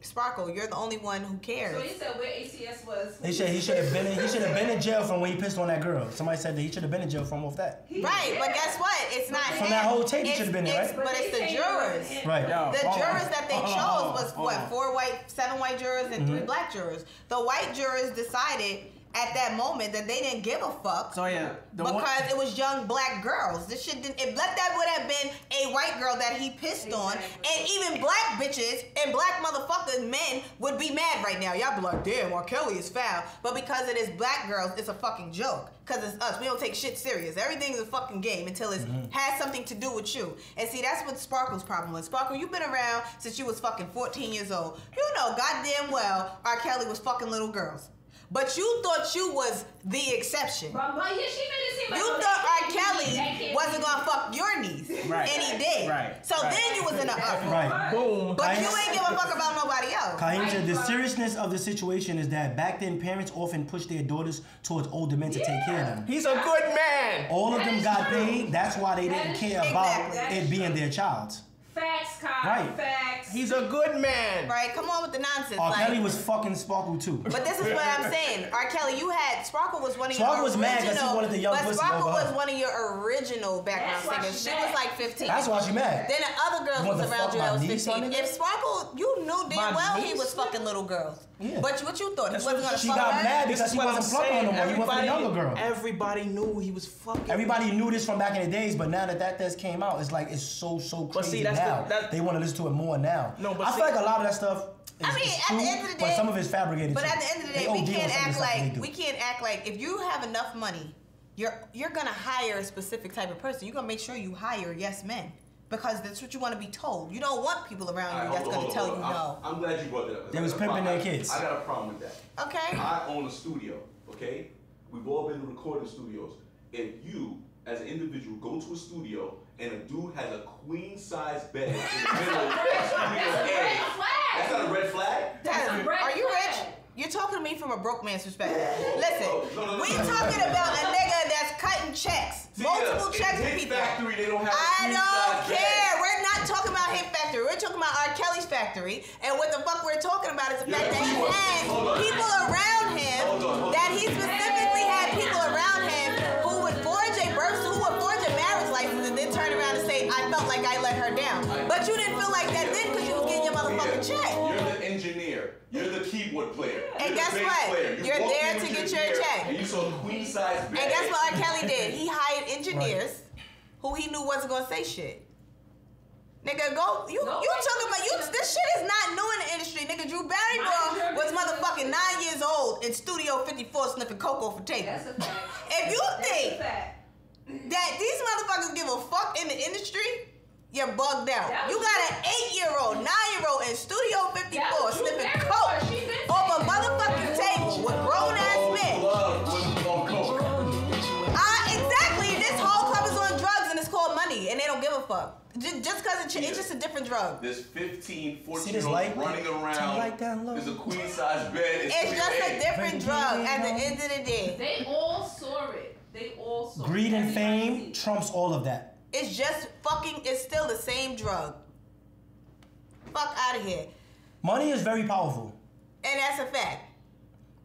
Sparkle, you're the only one who cares. So he said where ACS was. He should have been in jail from when he pissed on that girl. Somebody said that he should have been in jail from off that. Right, but guess what? It's not From him. that whole tape, he It's- should have been there, it's- right? But it's the jurors. Right. The jurors that they chose was what? 7 white jurors and 3 black jurors. The white jurors decided at that moment that they didn't give a fuck. So yeah, Because it was young black girls. This shit didn't. If that would have been a white girl that he pissed on, and even black bitches and black motherfucking men would be mad right now. Y'all be like, damn, R. Kelly is foul. But because it is black girls, it's a fucking joke. Because it's us. We don't take shit serious. Everything's a fucking game until it has something to do with you. And see, that's what Sparkle's problem was. Sparkle, you've been around since you was fucking 14 years old. You know goddamn well R. Kelly was fucking little girls. But you thought you was the exception. But yeah, she made it seem like You thought R. Kelly wasn't gonna fuck your niece. Right. And he did. Right. So then you was in an uproar. Right. boom. But you ain't give a fuck about nobody else. Kaheem said the seriousness of the situation is that back then parents often pushed their daughters towards older men to take care of them. He's a good man. All of them got paid. That's why they That didn't is care true. about Exactly. it being their child. Facts, Kyle. Right. Facts. He's a good man. Right? Come on with the nonsense. R. like, Kelly was fucking Sparkle too. but this is what I'm saying. R. Kelly, you had Sparkle was one of your Sparkle was original. mad 'cause he wanted the young but pussy Sparkle over her. was one of your original background That's why singers. she She mad. was like 15. That's why she mad. Then the other girls You was want to around fuck you my that was niece, my 15. nigga? If Sparkle, you knew damn My well he niece, was fucking little girls. Yeah. But what you thought? He That's wasn't what gonna She fuck got her? mad This because is he what wasn't I'm fucking her saying. no more. He went for the younger girl. Everybody knew he was fucking. Everybody knew this from back in the days, but now that test came out, it's like it's so But crazy see, that's now. that- They want to listen to it more now. No, but I see- feel like a lot of that stuff is, I mean, is at true, the end of the but day- some of it's fabricated But too. at the end of the day, They we OD on can't some of the act stuff that like they do. if you have enough money, you're gonna hire a specific type of person. You're gonna make sure you hire yes men. Because that's what you want to be told. You don't want people around you that's going to tell you no. I'm glad you brought that up. They was pimping their kids. I got a problem with that. Okay. I own a studio, okay? We've all been to recording studios. If you, as an individual, go to a studio and a dude has a queen-size bed in the middle of studio A, that's not a red flag? Are you rich? You're talking to me from a broke man's perspective. Listen, we talking about a nigga that's cutting checks. Multiple checks for people. Factory, they don't have I don't care. We're not talking about Hit Factory. We're talking about R. Kelly's factory. And what the fuck we're talking about is the fact that he had people around him, that he specifically had people around him who would forge a marriage license and then turn around and say, I felt like I let her down. But you didn't feel like that then because you was getting your motherfucking check. You're the engineer. You're the keyboard player. And guess what? You're there to get your check. And you saw a queen-size bed. And guess what R. Kelly did? He hired engineers who he knew wasn't gonna say shit. Nigga, you talking about this shit is not new in the industry. Nigga, Drew Barrymore was motherfucking 9 years old in Studio 54 sniffing cocoa for tape. That's a fact. If you think that these motherfuckers give a fuck in the industry, you're bugged out. You got an 8-year-old, 9-year-old in Studio 54 sniffing coke off a motherfucking table with grown ass men. Exactly. This whole club is on drugs and it's called money and they don't give a fuck. Just because it's just a different drug. There's 15, 14-year-olds running around. There's a queen-size bed. It's just a different drug at the end of the day. They all saw it. Greed and fame trumps all of that. It's just it's still the same drug. Fuck out of here. Money is very powerful. And that's a fact.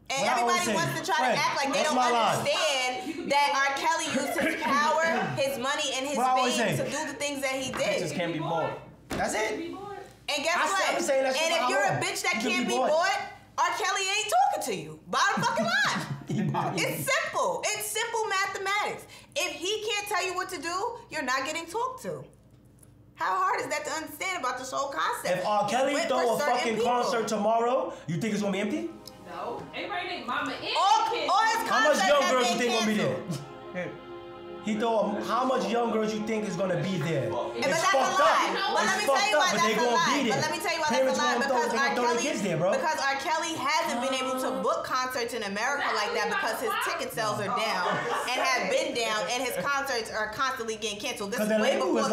And everybody wants to try to act like they don't understand that R. Kelly used his power, his money, and his fame to do the things that he did. Just can't be bought. That's it. And guess what? And if you're a bitch that can't be bought, R. Kelly ain't talking to you. Bottom fucking line. It's simple. It's simple mathematics. If he can't tell you what to do, you're not getting talked to. How hard is that to understand about this whole concept? If R. Kelly throw a fucking concert tomorrow, you think it's gonna be empty? No. Everybody named Mama and kids. How much young girls you think gonna be there? He throw how much young girls you think is gonna be there? It's fucked up. But let me tell you why that's a lie. But let me tell you why that's a lie. Because R. Kelly hasn't been able to book concerts in America like that because his ticket sales are down and have been down, and his concerts are constantly getting canceled. This is way before the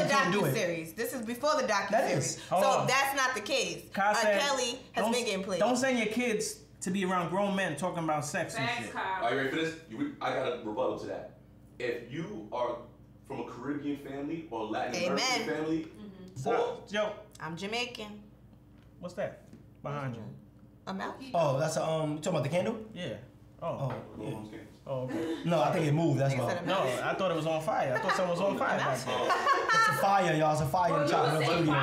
docu-series. This is before the docu-series. So that's not the case. R. Kelly has been getting played. Don't send your kids to be around grown men talking about sex and shit. Are you ready for this? I got a rebuttal to that. If you are from a Caribbean family or Latin American family, Yo, I'm Jamaican. What's that behind you? A mouth. Oh, that's you talking about the candle? Yeah. Oh, yeah. Oh, okay. No, I think it moved. That's why. No, I thought it was on fire. I thought someone was on fire. It's a fire, y'all. It's a fire in Choppin Studios.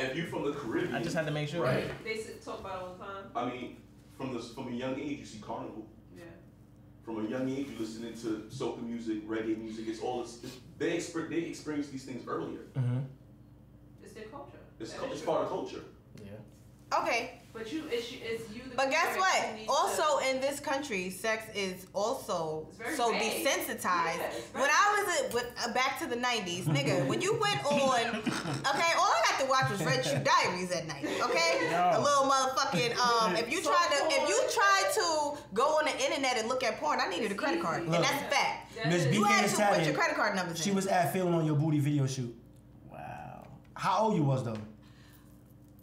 If you from the Caribbean, I just had to make sure. Right. They talk about it all the time. I mean, from a young age, you see carnival. Yeah. From a young age, you're listening to soca music, reggae music. It's all they experience these things earlier. Mm-hmm. It's their culture. It's part of culture. Yeah. Okay. But it's you. But guess what? Also in this country, sex is also so desensitized. When I was back to the 90s, nigga, when you went on, okay, all I got to watch was Red Shoe Diaries at night, okay? A little motherfucking if you tried to go on the internet and look at porn, I needed a credit card, and that's a fact. Miss You had BK to put your credit card numbers in. She was at feeling on your booty video shoot. Wow. How old you was though?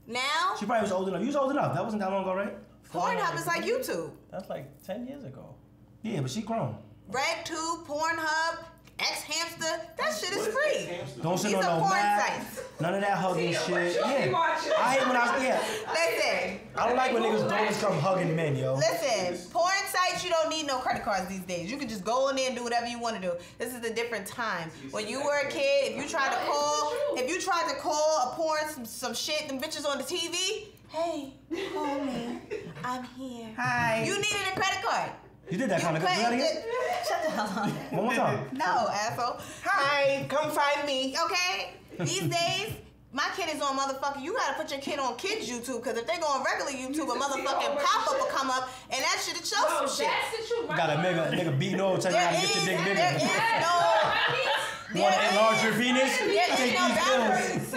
Now? She probably was old enough. You was old enough. That wasn't that long ago, right? Pornhub is like YouTube. That's like 10 years ago. Yeah, but she grown. RedTube, Pornhub, X-Hamster, that shit is free. Don't sit These on are no porn map. sites. None of that hugging shit. Yeah. I hate when Listen. I don't like when niggas always come hugging men, yo. Listen, porn sites, you don't need no credit cards these days. You can just go in there and do whatever you want to do. This is a different time. When you were a kid, if you tried to call a porn some shit, them bitches on the TV, hey, call me. I'm here. Hi. You needed a credit card. You did that kind of good. Shut the hell up. One more time. No, asshole. Hi, come find me. Okay? These days, my kid is on motherfucking, you gotta put your kid on kids YouTube, because if they go on regular YouTube, a motherfucking pop-up will come up, and that shit'll show some shit. That's the truth. You got a nigga beating over, telling you how to get your dick bigger. Want to enlarge your penis? Yeah, Take these pills.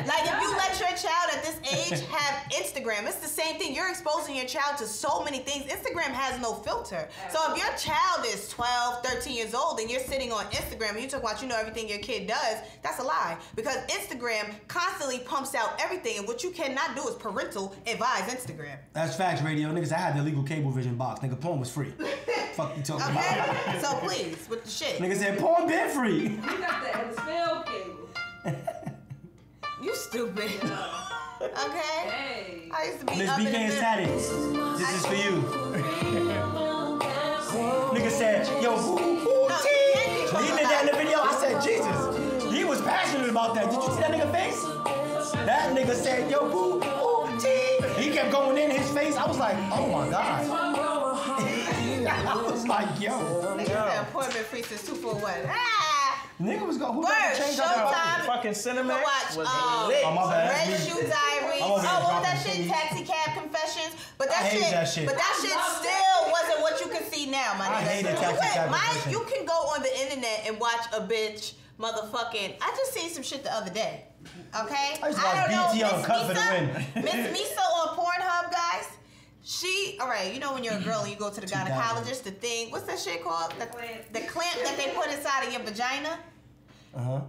Like if you let your child at this age have Instagram, it's the same thing. You're exposing your child to so many things. Instagram has no filter. So if your child is 12, 13 years old and you're sitting on Instagram and you talk about you know everything your kid does, that's a lie. Because Instagram constantly pumps out everything, and what you cannot do is parental advise Instagram. That's facts, radio. Niggas, I had the illegal cable vision box. Nigga, porn was free. Fuck you talking about. Okay? So please, with the shit. Nigga said porn been free. You got the NFL cable. You stupid. Okay? Hey. I used to be Miss up in BK the and Status. This is for you. Nigga said, yo, who T? When he did that in the video, I said, Jesus. He was passionate about that. Did you see that nigga face? That nigga said, yo, boo, T. He kept going in his face. I was like, oh my God. I was like, yo. Nigga said appointment free since 241. Ah! Nigga was going, who Word, got to change up Showtime. Fucking Cinemax Watch, was lit. Oh, my bad. Red That's me. Shoe Diaries. I'm over here Oh, what was that dropping shit? CDs. Taxi Cab Confessions. But that I hate shit, that shit. But that shit still wasn't what you could see now, my I nigga. hated Taxi Cab Confessions. You can go on the internet and watch a bitch motherfucking. I just seen some shit the other day. Okay? I used to watch BT on Cut for the Win. Miss Misa on Pornhub, guys. She, all right, you know when you're a girl and you go to the gynecologist, the thing, what's that shit called? The clamp that they put inside of your vagina. Uh-huh.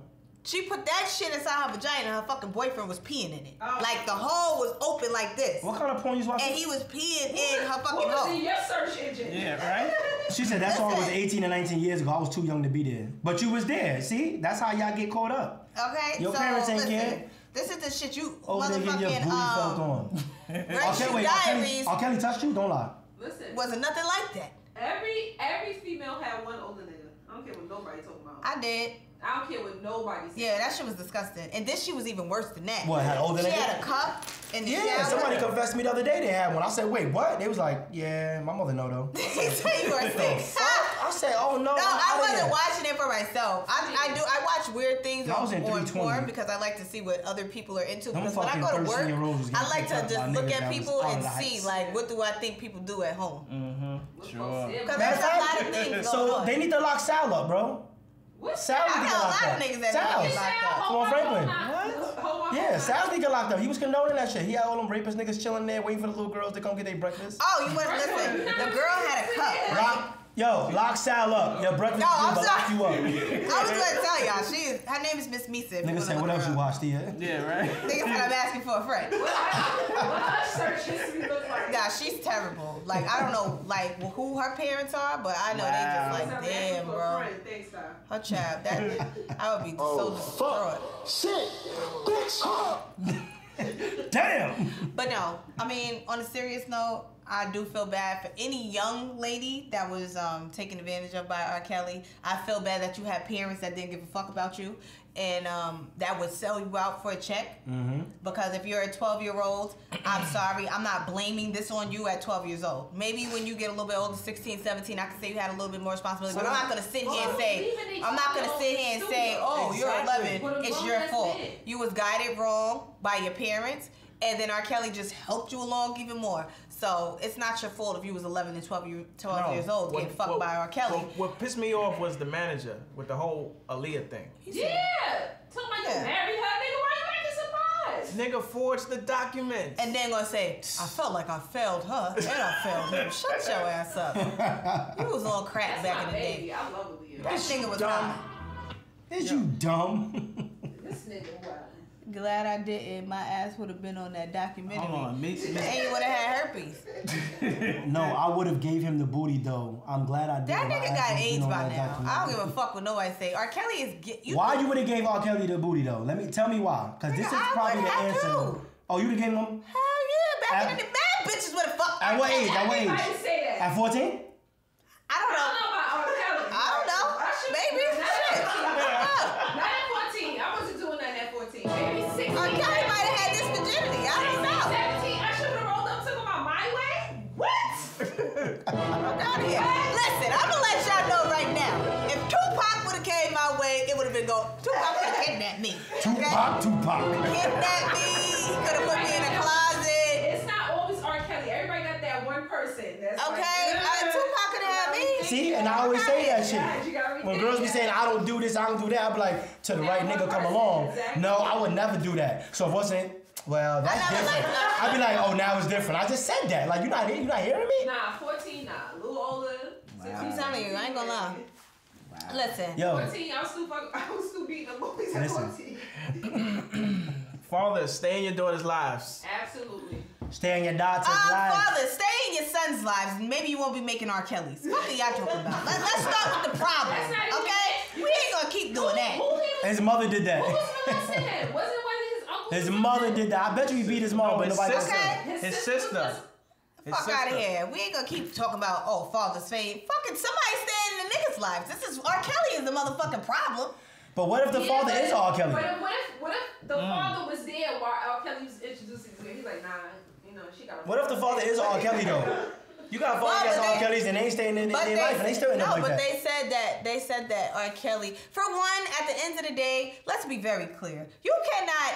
She put that shit inside her vagina. Her fucking boyfriend was peeing in it. Oh. Like the hole was open like this. What kind of porn you was watching? And he was peeing in her fucking What was hole. in your search engine? Yeah, right? She said that song was 18 and 19 years ago. I was too young to be there. But you was there. See? That's how y'all get caught up. Okay, Your so parents ain't listen, care. this is the shit you Over there getting your booty felt on. Red Shoe Diaries R. Kelly touched you? Don't lie. Listen. wasn't nothing like that. Every female had one older nigga. I don't care what nobody talking about. I did. I don't care what nobody said. Yeah, that shit was disgusting. And this shit was even worse than that. What, had older She nigga? had a cup in the Yeah, shower. somebody confessed to me the other day they had one. I said, wait, what? They was like, yeah, my mother know though. He said you were sick. I said, oh no. No, I wasn't watching it for myself. I watch weird things I was in on 320. porn because I like to see what other people are into. Them Because when I go to work, 13-year-olds was getting I like to picked up just by look niggas at that people was out and of the see heights. like what do I think people do at home. Sure. Because there's a lot of things going So on. they need to lock Sal up, bro. What? Sal I need to know a get lot locked of up. niggas that Sal. need to get locked up. Come on, Franklin. Hold on. Yeah, Sal need to get locked up. He was condoning that shit. He had all them rapist niggas chilling there waiting for the little girls to come get their breakfast. Oh, you want to listen? The girl had a cup. Right? Lock Sal up. Your breakfast No, is I'm gonna lock you up. I was going to tell y'all. Her name is Miss Misa. Nigga said, what else you watched here? Yeah, right? Nigga said I'm asking for a friend. What her search history look like? Nah, she's terrible. Like, I don't know, like, who her parents are, but I know they just like, damn, bro. Thanks, Ty. Her child, I would be so destroyed. Shit, bitch. Damn. But no, I mean, on a serious note, I do feel bad for any young lady that was taken advantage of by R. Kelly. I feel bad that you had parents that didn't give a fuck about you and that would sell you out for a check. Mm-hmm. Because if you're a 12-year-old, I'm sorry, I'm not blaming this on you at 12 years old. Maybe when you get a little bit older, 16, 17, I can say you had a little bit more responsibility. But I'm not going to sit here and say, oh, you're 11, it's your fault. You was guided wrong by your parents. And then R. Kelly just helped you along even more. So it's not your fault if you was 11 and 12 years old getting fucked by R. Kelly. What pissed me off was the manager with the whole Aaliyah thing. Yeah. Tell me you married her, nigga. Why you acting surprised? Nigga forged the documents. And then gonna say, I felt like I failed her and I failed him. Shut your ass up. You was on crack back in the day. I love Aaliyah. That nigga was dumb. high. Is you dumb? This nigga wild. Glad I didn't. My ass would have been on that documentary. Hold on, And you would have had herpes. No, I would have gave him the booty though. I'm glad I did. That nigga got AIDS by now. Documentary. I don't give a fuck what nobody say. R. Kelly is... Why you would have gave R. Kelly the booty though? Tell me why. Because this is I probably the would have answer. to. Oh, you would have given him? Hell yeah. Back in the day, mad bitches would have fucked. At what age? At what age? Everybody say that. At 14? I don't know. about R. Kelly. I don't know. Maybe. Shit. Not at 14. I wasn't doing that at 14. Maybe 16. R. Kelly might have had this virginity. I don't know. 17. I should have rolled up, took him on my way. What? Down here. Listen, I'm gonna let y'all know right now. If Tupac would have came my way, it would have been going. Tupac could have kidnapped me. Tupac. Kidnapped me. He could have put me in a closet. It's not always R. Kelly. Everybody got that one person. That's Okay, like, Tupac could have had me. See, and I always say that shit. When girls be saying, I don't do this, I don't do that, I be like, till the right nigga come along. No, I would never do that. So if it wasn't, well, that's different. I'd be like, oh, now it's different. I just said that. Like, you not hearing me? Nah, 14, nah. A little older. 16, I'm telling you, I ain't gonna lie. Listen. Yo. 14, I was still beating the boys at 14. Father, stay in your daughter's lives. Absolutely. Stay in your daughter's lives. Father, stay in your son's lives. Maybe you won't be making R. Kelly's. What are y'all talking about? Let's start with the problem, okay? We ain't gonna keep doing that. His mother did that. Who was molesting him? Wasn't one of his uncles? His mother did that. I bet you he beat his mom, but nobody else. His sister. Fuck out of here. We ain't gonna keep talking about, father's fame. Fucking somebody stay in the niggas' lives. This is R. Kelly is the motherfucking problem. But what if the father is R. Kelly? What if the father was there while R. Kelly was introducing him? He's like, nah, she got. What if the father is R. Kelly though? You got a father that's R. Kelly's and they ain't staying in their life and they still end up like that. No, but they said that R. Kelly. For one, at the end of the day, let's be very clear. You cannot.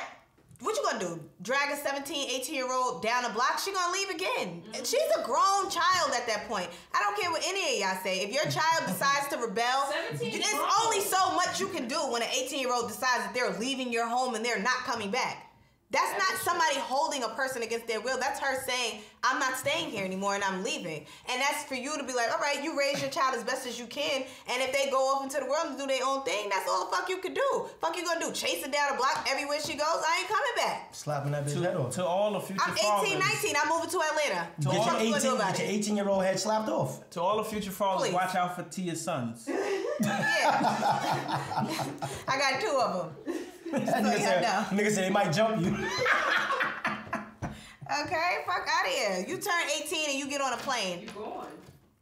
What you gonna do? Drag a 17, 18-year-old down a block? She gonna leave again. Mm-hmm. She's a grown child at that point. I don't care what any of y'all say. If your child decides to rebel, there's only so much you can do when an 18-year-old decides that they're leaving your home and they're not coming back. That's not somebody holding a person against their will. That's her saying, I'm not staying here anymore and I'm leaving. And that's for you to be like, all right, you raise your child as best as you can. And if they go off into the world and do their own thing, that's all the fuck you could do. Fuck you gonna do? Chase her down the block everywhere she goes? I ain't coming back. Slapping that bitch head off. To all the future fathers. I'm 18, 19. I'm moving to Atlanta. Get your 18-year-old head slapped off. To all the future fathers, please. Watch out for Tia's sons. Yeah. I got 2 of them. Nigga said they might jump you. Okay, fuck out of here. You turn 18 and you get on a plane. You going?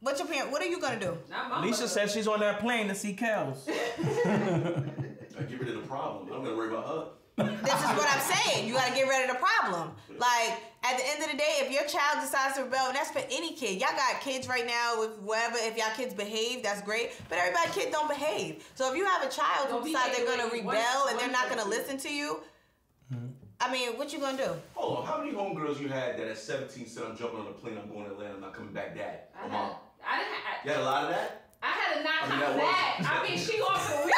What are you gonna do? Lisa said she's on that plane to see Kels. I get rid of the problem. I'm gonna worry about her. This is what I'm saying. You gotta get rid of the problem. Like, at the end of the day, if your child decides to rebel, and that's for any kid. Y'all got kids right now with whatever. If y'all kids behave, that's great. But everybody kids don't behave. So if you have a child who decides they're gonna rebel and they're not gonna listen to you, I mean, what you gonna do? Hold on, how many homegirls you had that at 17 said, I'm jumping on a plane, I'm going to Atlanta, I'm not coming back, Dad? Mom. You had a lot of that? I had a not come back. I mean, she going for the weekend.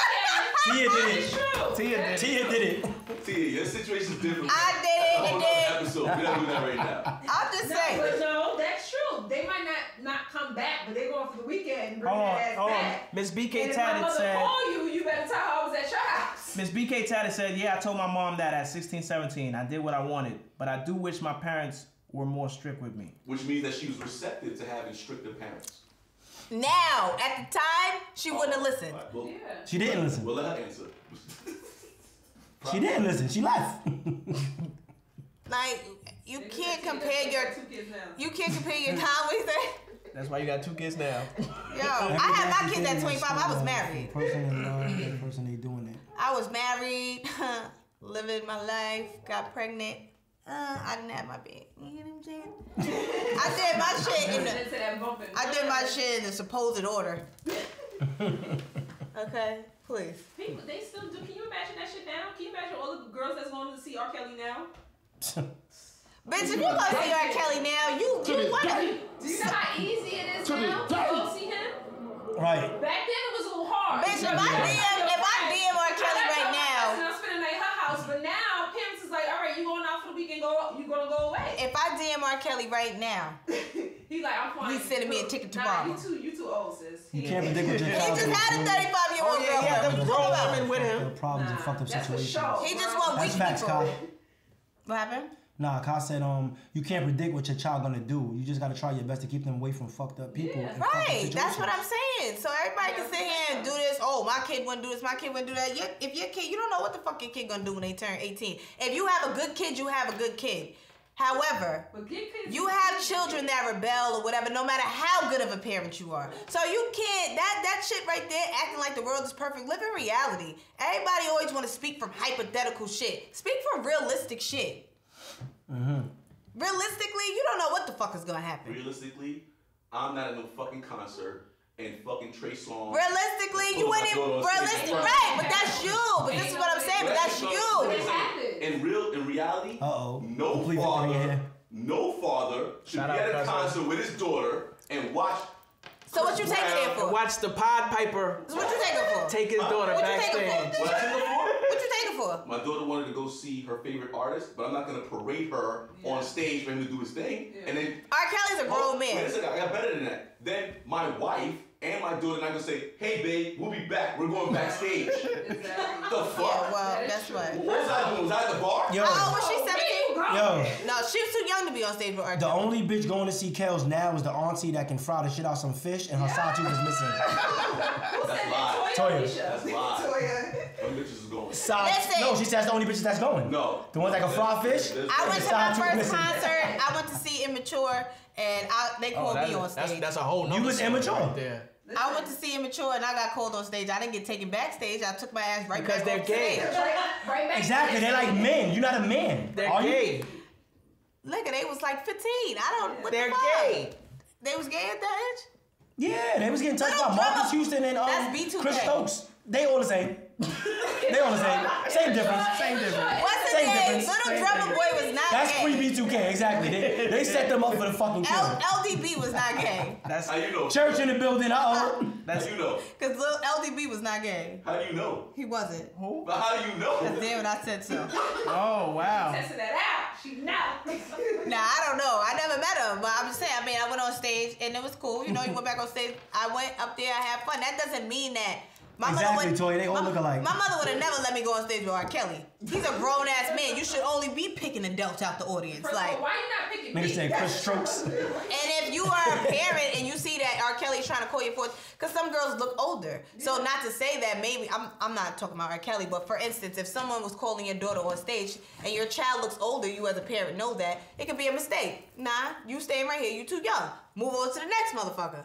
Tia did it. Tia did it. Tia, your situation's different. I did it. Episode. We're not doing that right now. I'm just saying. But no, that's true. They might not come back, but they going for the weekend and bring their ass back. Miss BK Tatted said. If my mother call you better tell her I was at your house. Miss BK Tatted said, yeah, I told my mom that at 16, 17. I did what I wanted, but I do wish my parents were more strict with me. Which means that she was receptive to having stricter parents. Now, at the time, she wouldn't have listened. Right, well, she didn't listen. We'll let her answer. She didn't listen. She left. Like, you can't compare your time. What you say? That's why you got 2 kids now. Yo, I had my kids at 25. I was married. The person in love, the person they doing it. I was married, living my life, got pregnant. I didn't have my baby. You know what I'm saying? I did my shit in the supposed order. Okay, please. People, they still do. Can you imagine that shit now? Can you imagine all the girls that's going to see R. Kelly now? Bitch, if you go see R. Kelly now, you what? Do you know how easy it is now to go see him? Right. Back then it was a little hard. Bitch, if I DM R. Kelly right now, I'm spending at her house, but now parents is like, all right, you going out for the weekend? You gonna go away? If I DM R. Kelly right now, he's like, I'm fine. He's sending me a ticket to Bama. You too old, sis. You can't predict what your child He just had a 35-year-old girl. Yeah, them grown women with him. Problems and fucked up situations. He just want weak people. What happened? Nah, Kyle said, you can't predict what your child gonna do. You just gotta try your best to keep them away from fucked up people. Yeah. Right, that's what I'm saying. So everybody can sit here and do this. Oh, my kid wouldn't do this. My kid wouldn't do that. If your kid, you don't know what the fuck your kid gonna do when they turn 18. If you have a good kid, you have a good kid. However, you have children that rebel or whatever, no matter how good of a parent you are. So you can't, that shit right there, acting like the world is perfect, live in reality. Everybody always want to speak from hypothetical shit. Speak from realistic shit. Realistically, you don't know what the fuck is gonna happen. Realistically, I'm not at no fucking concert and fucking Trey Songz. Realistically, you wouldn't. Right? But that's you. But this is what I'm saying. But that's you. In reality, no father should be at a concert with his daughter and watch So what you taking it for? Watch the Pied Piper. So what you taking for? Take his daughter backstage. What I took her for? What you taking for? My daughter wanted to go see her favorite artist, but I'm not gonna parade her on stage for him to do his thing. And then R. Kelly's a grown man. Wait a second, I got better than that. Then my wife and my daughter not gonna say, "Hey babe, we'll be back. We're going backstage." Exactly. The fuck? Yeah, well, that's right. What was I doing? Was I at the bar? Yo, How old was she? 17? yo. No, she was too young to be on stage with R. The Kelly. only bitch going to see Kels now is the auntie that can fry the shit out some fish and her side tooth is missing. That's lies. Toya. That's lies. Them bitches is going. Listen. No, she said that's the only bitches that's going. No. The ones that can fry fish? I went to my Side tooth first missing. concert. I went to see Immature, and they called me on stage. That's a whole nother You was story immature. right there. I went to see Immature, and I got called on stage. I didn't get taken backstage. I took my ass right Because back they're on gay. stage. Right back. Exactly, they're like men. You're not a man. They're Are you? gay. Look, they was like 15. I don't. What They're the fuck? gay. They was gay at that age. Yeah, they was getting touched Little by Marcus drummer- Houston and That's B2K. Chris Stokes. They all the same. They all the same. Same difference. Same difference. What's his Same name? difference. Little Same drummer difference. boy was not That's gay. free B2K, exactly. They set them up for the fucking kill. LDB was not gay. That's How you know? Church in the building, How that's you know? Because little LDB was not gay. How do you know? He wasn't. who? But how do you know? That's damn it, I said so. Oh wow. Testing that out. She know. Nah, I don't know. I never met him, but I'm just saying. I mean, I went on stage and it was cool. You know, you went back on stage. I went up there, I had fun. That doesn't mean that. My Exactly, mother Toya. They all look alike. My mother would have never let me go on stage with R. Kelly. He's a grown ass man. You should only be picking adults out the audience. First Like, of all, why you not picking Nigga me? said Chris Strokes. and if you are a parent and you see that R. Kelly's trying to call you forth, because some girls look older. So not to say that maybe I'm not talking about R. Kelly, but for instance, if someone was calling your daughter on stage and your child looks older, you as a parent know that it could be a mistake. Nah, you staying right here. You too young. Move on to the next motherfucker.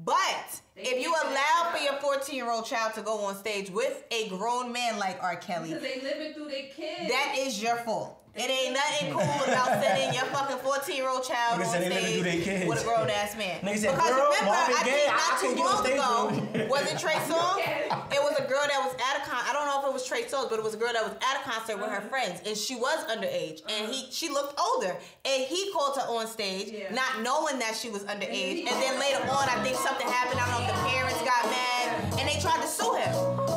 But if you allow for your 14-year-old child to go on stage with a grown man like R. Kelly, Because they living through their kids. that is your fault. It ain't nothing cool about sending your fucking 14-year-old child Nigga on said they living through their stage kids. with a grown ass man. Nigga said, because "Girl, remember, Marvin I Gaye, think I not couldn't too get on long stage ago, with him." was it Trey Songz? It was a girl that was at a I don't know if it was Trey Songz, but it was a girl that was at a concert with her friends, and she was underage, and she looked older, and he called her on stage, not knowing that she was underage, and then later on, I think something happened. I don't know if the parents got mad, and they tried to sue him,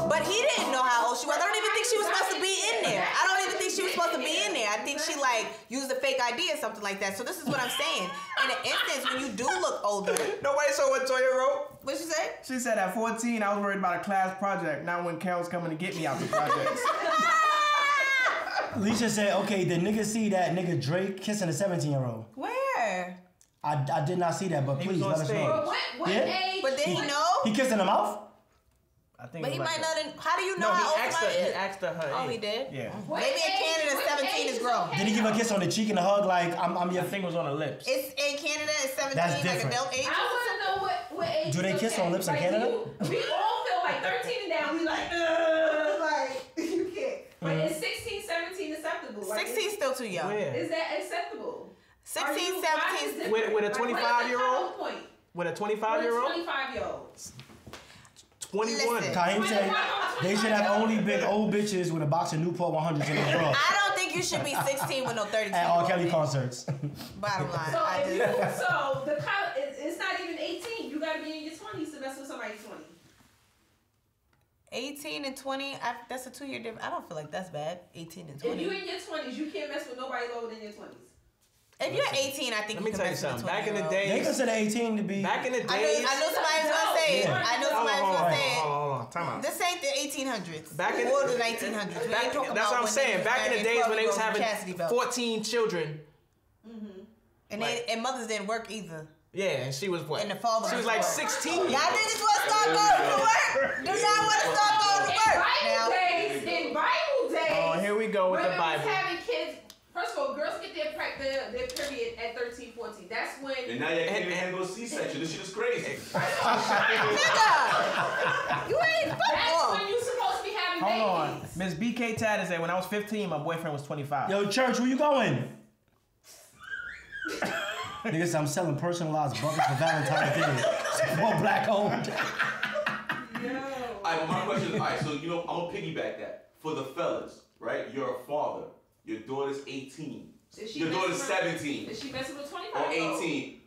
but he didn't know how old she was. I don't even think she was supposed to be in there. I don't even think she was supposed to be in there. I think she like used a fake ID or something like that. So this is what I'm saying. In an instance when you do look older. Nobody saw what Toya wrote. What'd she say? She said at 14, I was worried about a class project, not when Carol's coming to get me out the projects. Alicia said, okay, the nigga see that nigga Drake kissing a 17-year-old. Where? I did not see that, but He please was on let us stage. know. But what Yeah? age? But did he know? He kissed in the mouth? I think But it he was might like not. How do you know No, how he old asked her. somebody He is? asked her. Oh, he did? Yeah. What Maybe in age- Canada, what 17 age is grown. okay? Did he give a kiss on the cheek and a hug like, I'm your I think it was on the lips. It's in Canada. It's 17, That's like different. adult age. I want to know what age. Do they is kiss okay. on lips in Like, Canada? We all feel like 13 and down. We like, like you can't. But is 16, 17 acceptable? Like, 16 still too young. Where? Is that acceptable? 16, Are you- 17 why is it With a different? 25-year-old? Like, what is the cutoff point? With a For a 25-year-old? 25-year-old. 21. Listen. Kaheem said they should have only been old bitches with a box of Newport 100s in their bra I don't think you should be 16 with no 32. at R. Kelly concerts. Bottom line. So I if just, so the it's not even 18. You got to be in your 20s to mess with somebody 20. 18 and 20, that's a 2-year difference. I don't feel like that's bad. 18 and If 20. you in your 20s, you can't mess with nobody lower than your 20s. If you're 18, I think Let me you can tell you mess with a something. Back in the 20-year-old. They days, consider 18 to be. back in the I days. knew somebody was gonna say it. Yeah. I knew somebody was gonna say it. Hold on. Time out. This ain't the 1800s. Back in or the 1900s. We ain't talking That's about what I'm when saying. they Back in the days when they was having chastity belt. 14 children. And mothers didn't work either. Yeah, and she was what? And the father She was was like what? 16. Y'all niggas want to start going to work? Do y'all want to start going to work? Now, In Bible days, Oh, here we go with the women Bible. was having kids. First of all, girls get their period at 13, 14. That's when. And now you can't even handle a C-section. This shit is crazy. nigga, you ain't That's fuck when you supposed to be having Hold on. babies. Miss BK Tatter said when I was 15, my boyfriend was 25. Yo, church, where you going? Nigga said I'm selling personalized buckets for Valentine's Day. Support black owned. My question is, all right, so, you know, I'm going to piggyback that. For the fellas, right? You're a father. Your daughter's 18. Is she Your daughter's messing around- 17 Is she messing with 25? or 18.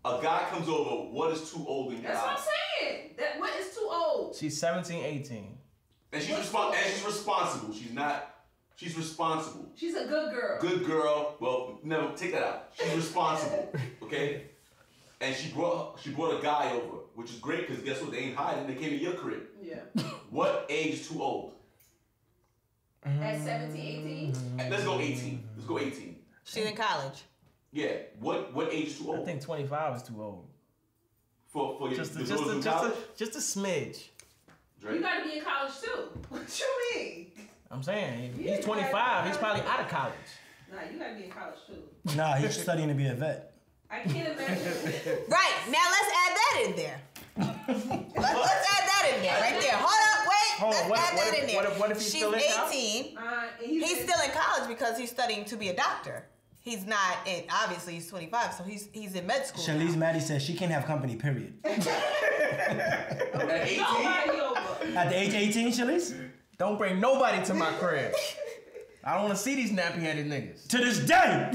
A guy comes over. What is too old in your That's what I'm eyes? saying. What is too old? She's 17, 18. And she's responsible. She's not. She's responsible. She's a good girl. Good girl. Well, no, take that out. She's responsible. Okay. And she brought a guy over, which is great because guess what? They ain't hiding. They came to your crib. Yeah. What age is too old? At 17, 18? Let's go 18. Let's go 18. She's in college. Yeah. What age is too old? I think 25 is too old. For your Just a smidge. Drake? You gotta be in college too. What you mean? I'm saying, he's 25. He's probably out of college. Nah, you gotta be in college too. Nah, he's studying to be a vet. I can't imagine. Right, now let's add that in there. let's add that in there, right there. Hold up, wait. Let's add that in there. What if he's still in college? She's 18. He's still in college because he's studying to be a doctor. He's not, obviously he's 25, so he's in med school. Shalice Maddie says she can't have company, period. At 18? At the age of 18, Shalice? Don't bring nobody to my crib. I don't want to see these nappy-headed niggas. To this day!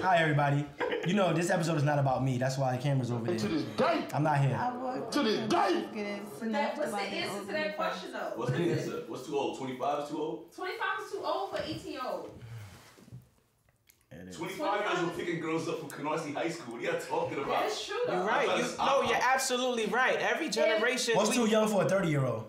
Hi, everybody. You know, this episode is not about me. That's why the camera's over there. To this day. I'm not here. To this day. What's the answer to that question though? What's the answer? What's too old? 25 is too old? 25 is too old for 18-year-old. 25-year-olds were picking girls up from Canarsie High School. What are you talking about? That's true though. You're right. You're absolutely right. Every generation. What's too young for a 30-year-old?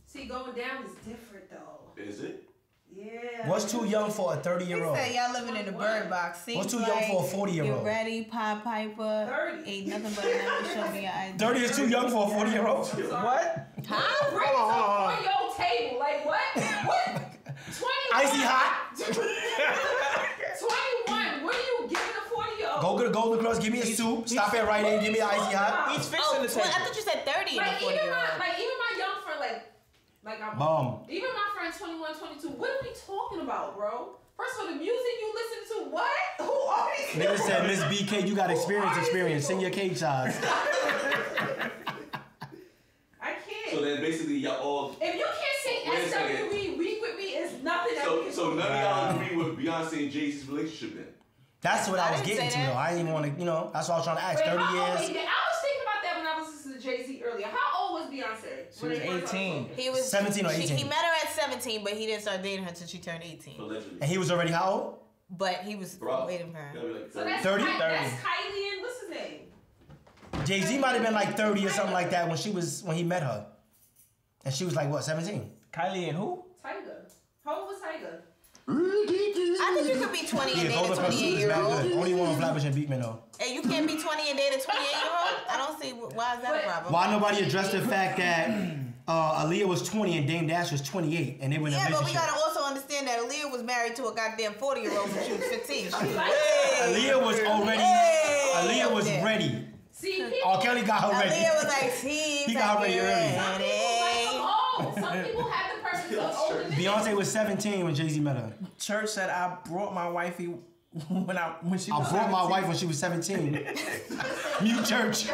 See, going down is different though. Is it? Yeah. What's too young for a 30-year-old? He said y'all living in the bird box. Seems What's too young for a 40-year-old? You ready, Pied Piper? 30. Ain't nothing but enough to show me your ID. 30 is too young for a 40-year-old? What? Huh? Bring it on your table. Like what? What? 21. Icy hot? 21. What are you giving a 40-year-old? Go to the Golden Girls, give me a soup. Stop it right in, give me an icy hot. He's fixing the table. I thought you said 30 and a 40-year-old. Even my young friend, I'm Bum. even my friend 21, 22. What are we talking about, bro? First of all, the music you listen to, what? Who are these Nigga people? said, Miss BK, you got experience. Send your cake size. I can't. So then basically y'all all... If you can't say SWE, Week With Me is nothing that we can So none of y'all agree with Beyonce and Jay-Z's relationship then? That's what I was getting to, though. I didn't even want to, that's what I was trying to ask. 30 years. I was thinking about that when I was listening to Jay-Z earlier. How old was Beyonce? She was 18. He was 17 or 18. He met her at 17, but he didn't start dating her until she turned 18. Allegedly. And he was already how old? But he was waiting for her. So that's 30? That's Kylie and what's his name? Jay-Z might have been like 30 or something like that when he met her. And she was like, what, 17? Kylie and who? Tiger. How old was Tiger? I think you could be 20 and date a 28-year-old. Only one on Flatbush and Beekman, though. And you can't be 20 and date a 28-year-old? I don't see why is that a problem. Why nobody addressed the fact that Aaliyah was 20 and Dame Dash was 28 and they were in a relationship? Yeah, but we gotta also understand that Aaliyah was married to a goddamn 40-year-old when she was 15. Aaliyah was already. Aaliyah was ready. See, R. Kelly got her ready. Aaliyah was like, he got her ready early. Some people have the person to older than Beyonce was 17 when Jay-Z met her. Church said I brought my wifey when she was I brought my wife when she was 17. Mute Church.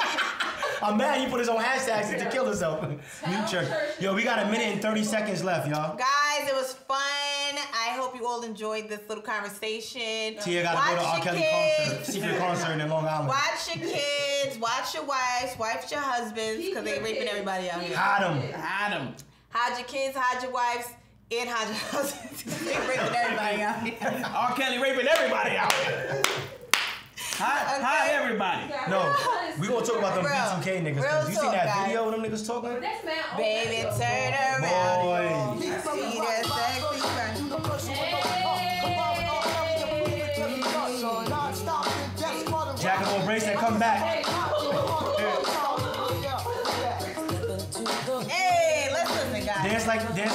I'm mad he put his own hashtags to kill himself. Mute Church. Yo, we got a minute and 30 seconds left, y'all. Guys, it was fun. I hope you all enjoyed this little conversation. Tia gotta go to R. Kelly concert, secret concert in Long Island. Watch your kids, watch your wives, watch your husbands, because they raping everybody out here. Hide them. Hide your kids, hide your wives, and hide your husbands. They raping everybody out here. R. Kelly raping everybody out here. Hi everybody. No, we gonna talk about them B2K niggas. Cause you seen that video of them niggas talking? That's mad. Baby, turn around. Boy. See that sexy Jack and bracelet, come back. Hey, let's listen, guys. Dance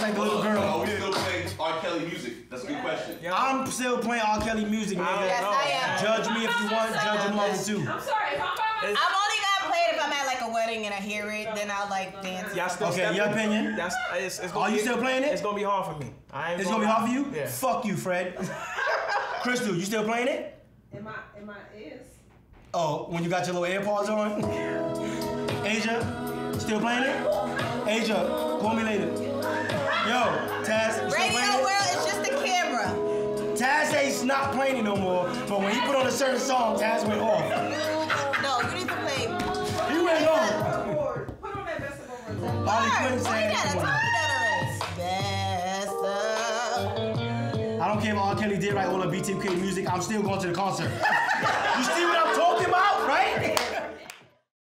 like the little girl. Are we still playing R. Kelly music? That's a good question. I'm still playing R. Kelly music, nigga. Yes, I am. Judge me if you want, judge your mother too. I'm sorry, if I'm by myself. I'm only gonna play it if I'm at like a wedding and I hear it, then I'll like dance. Y'all still Okay, your opinion? Are you still playing it? It's gonna be hard for me. It's gonna be hard for you? Yeah. Fuck you, Fred. Crystal, you still playing it? In my ears. Oh, when you got your little AirPods on? Asia, still playing it? Asia, call me later. Yo, Taz, you still Radio playing it? world is just a camera. Taz say it's not playing it no more. But when he put on a certain song, Taz went off. No, you need to play. He went off. Put on that best of over. Harley Quinn said, I don't care if R. Kelly did write all the BTK music, I'm still going to the concert. You see what I'm talking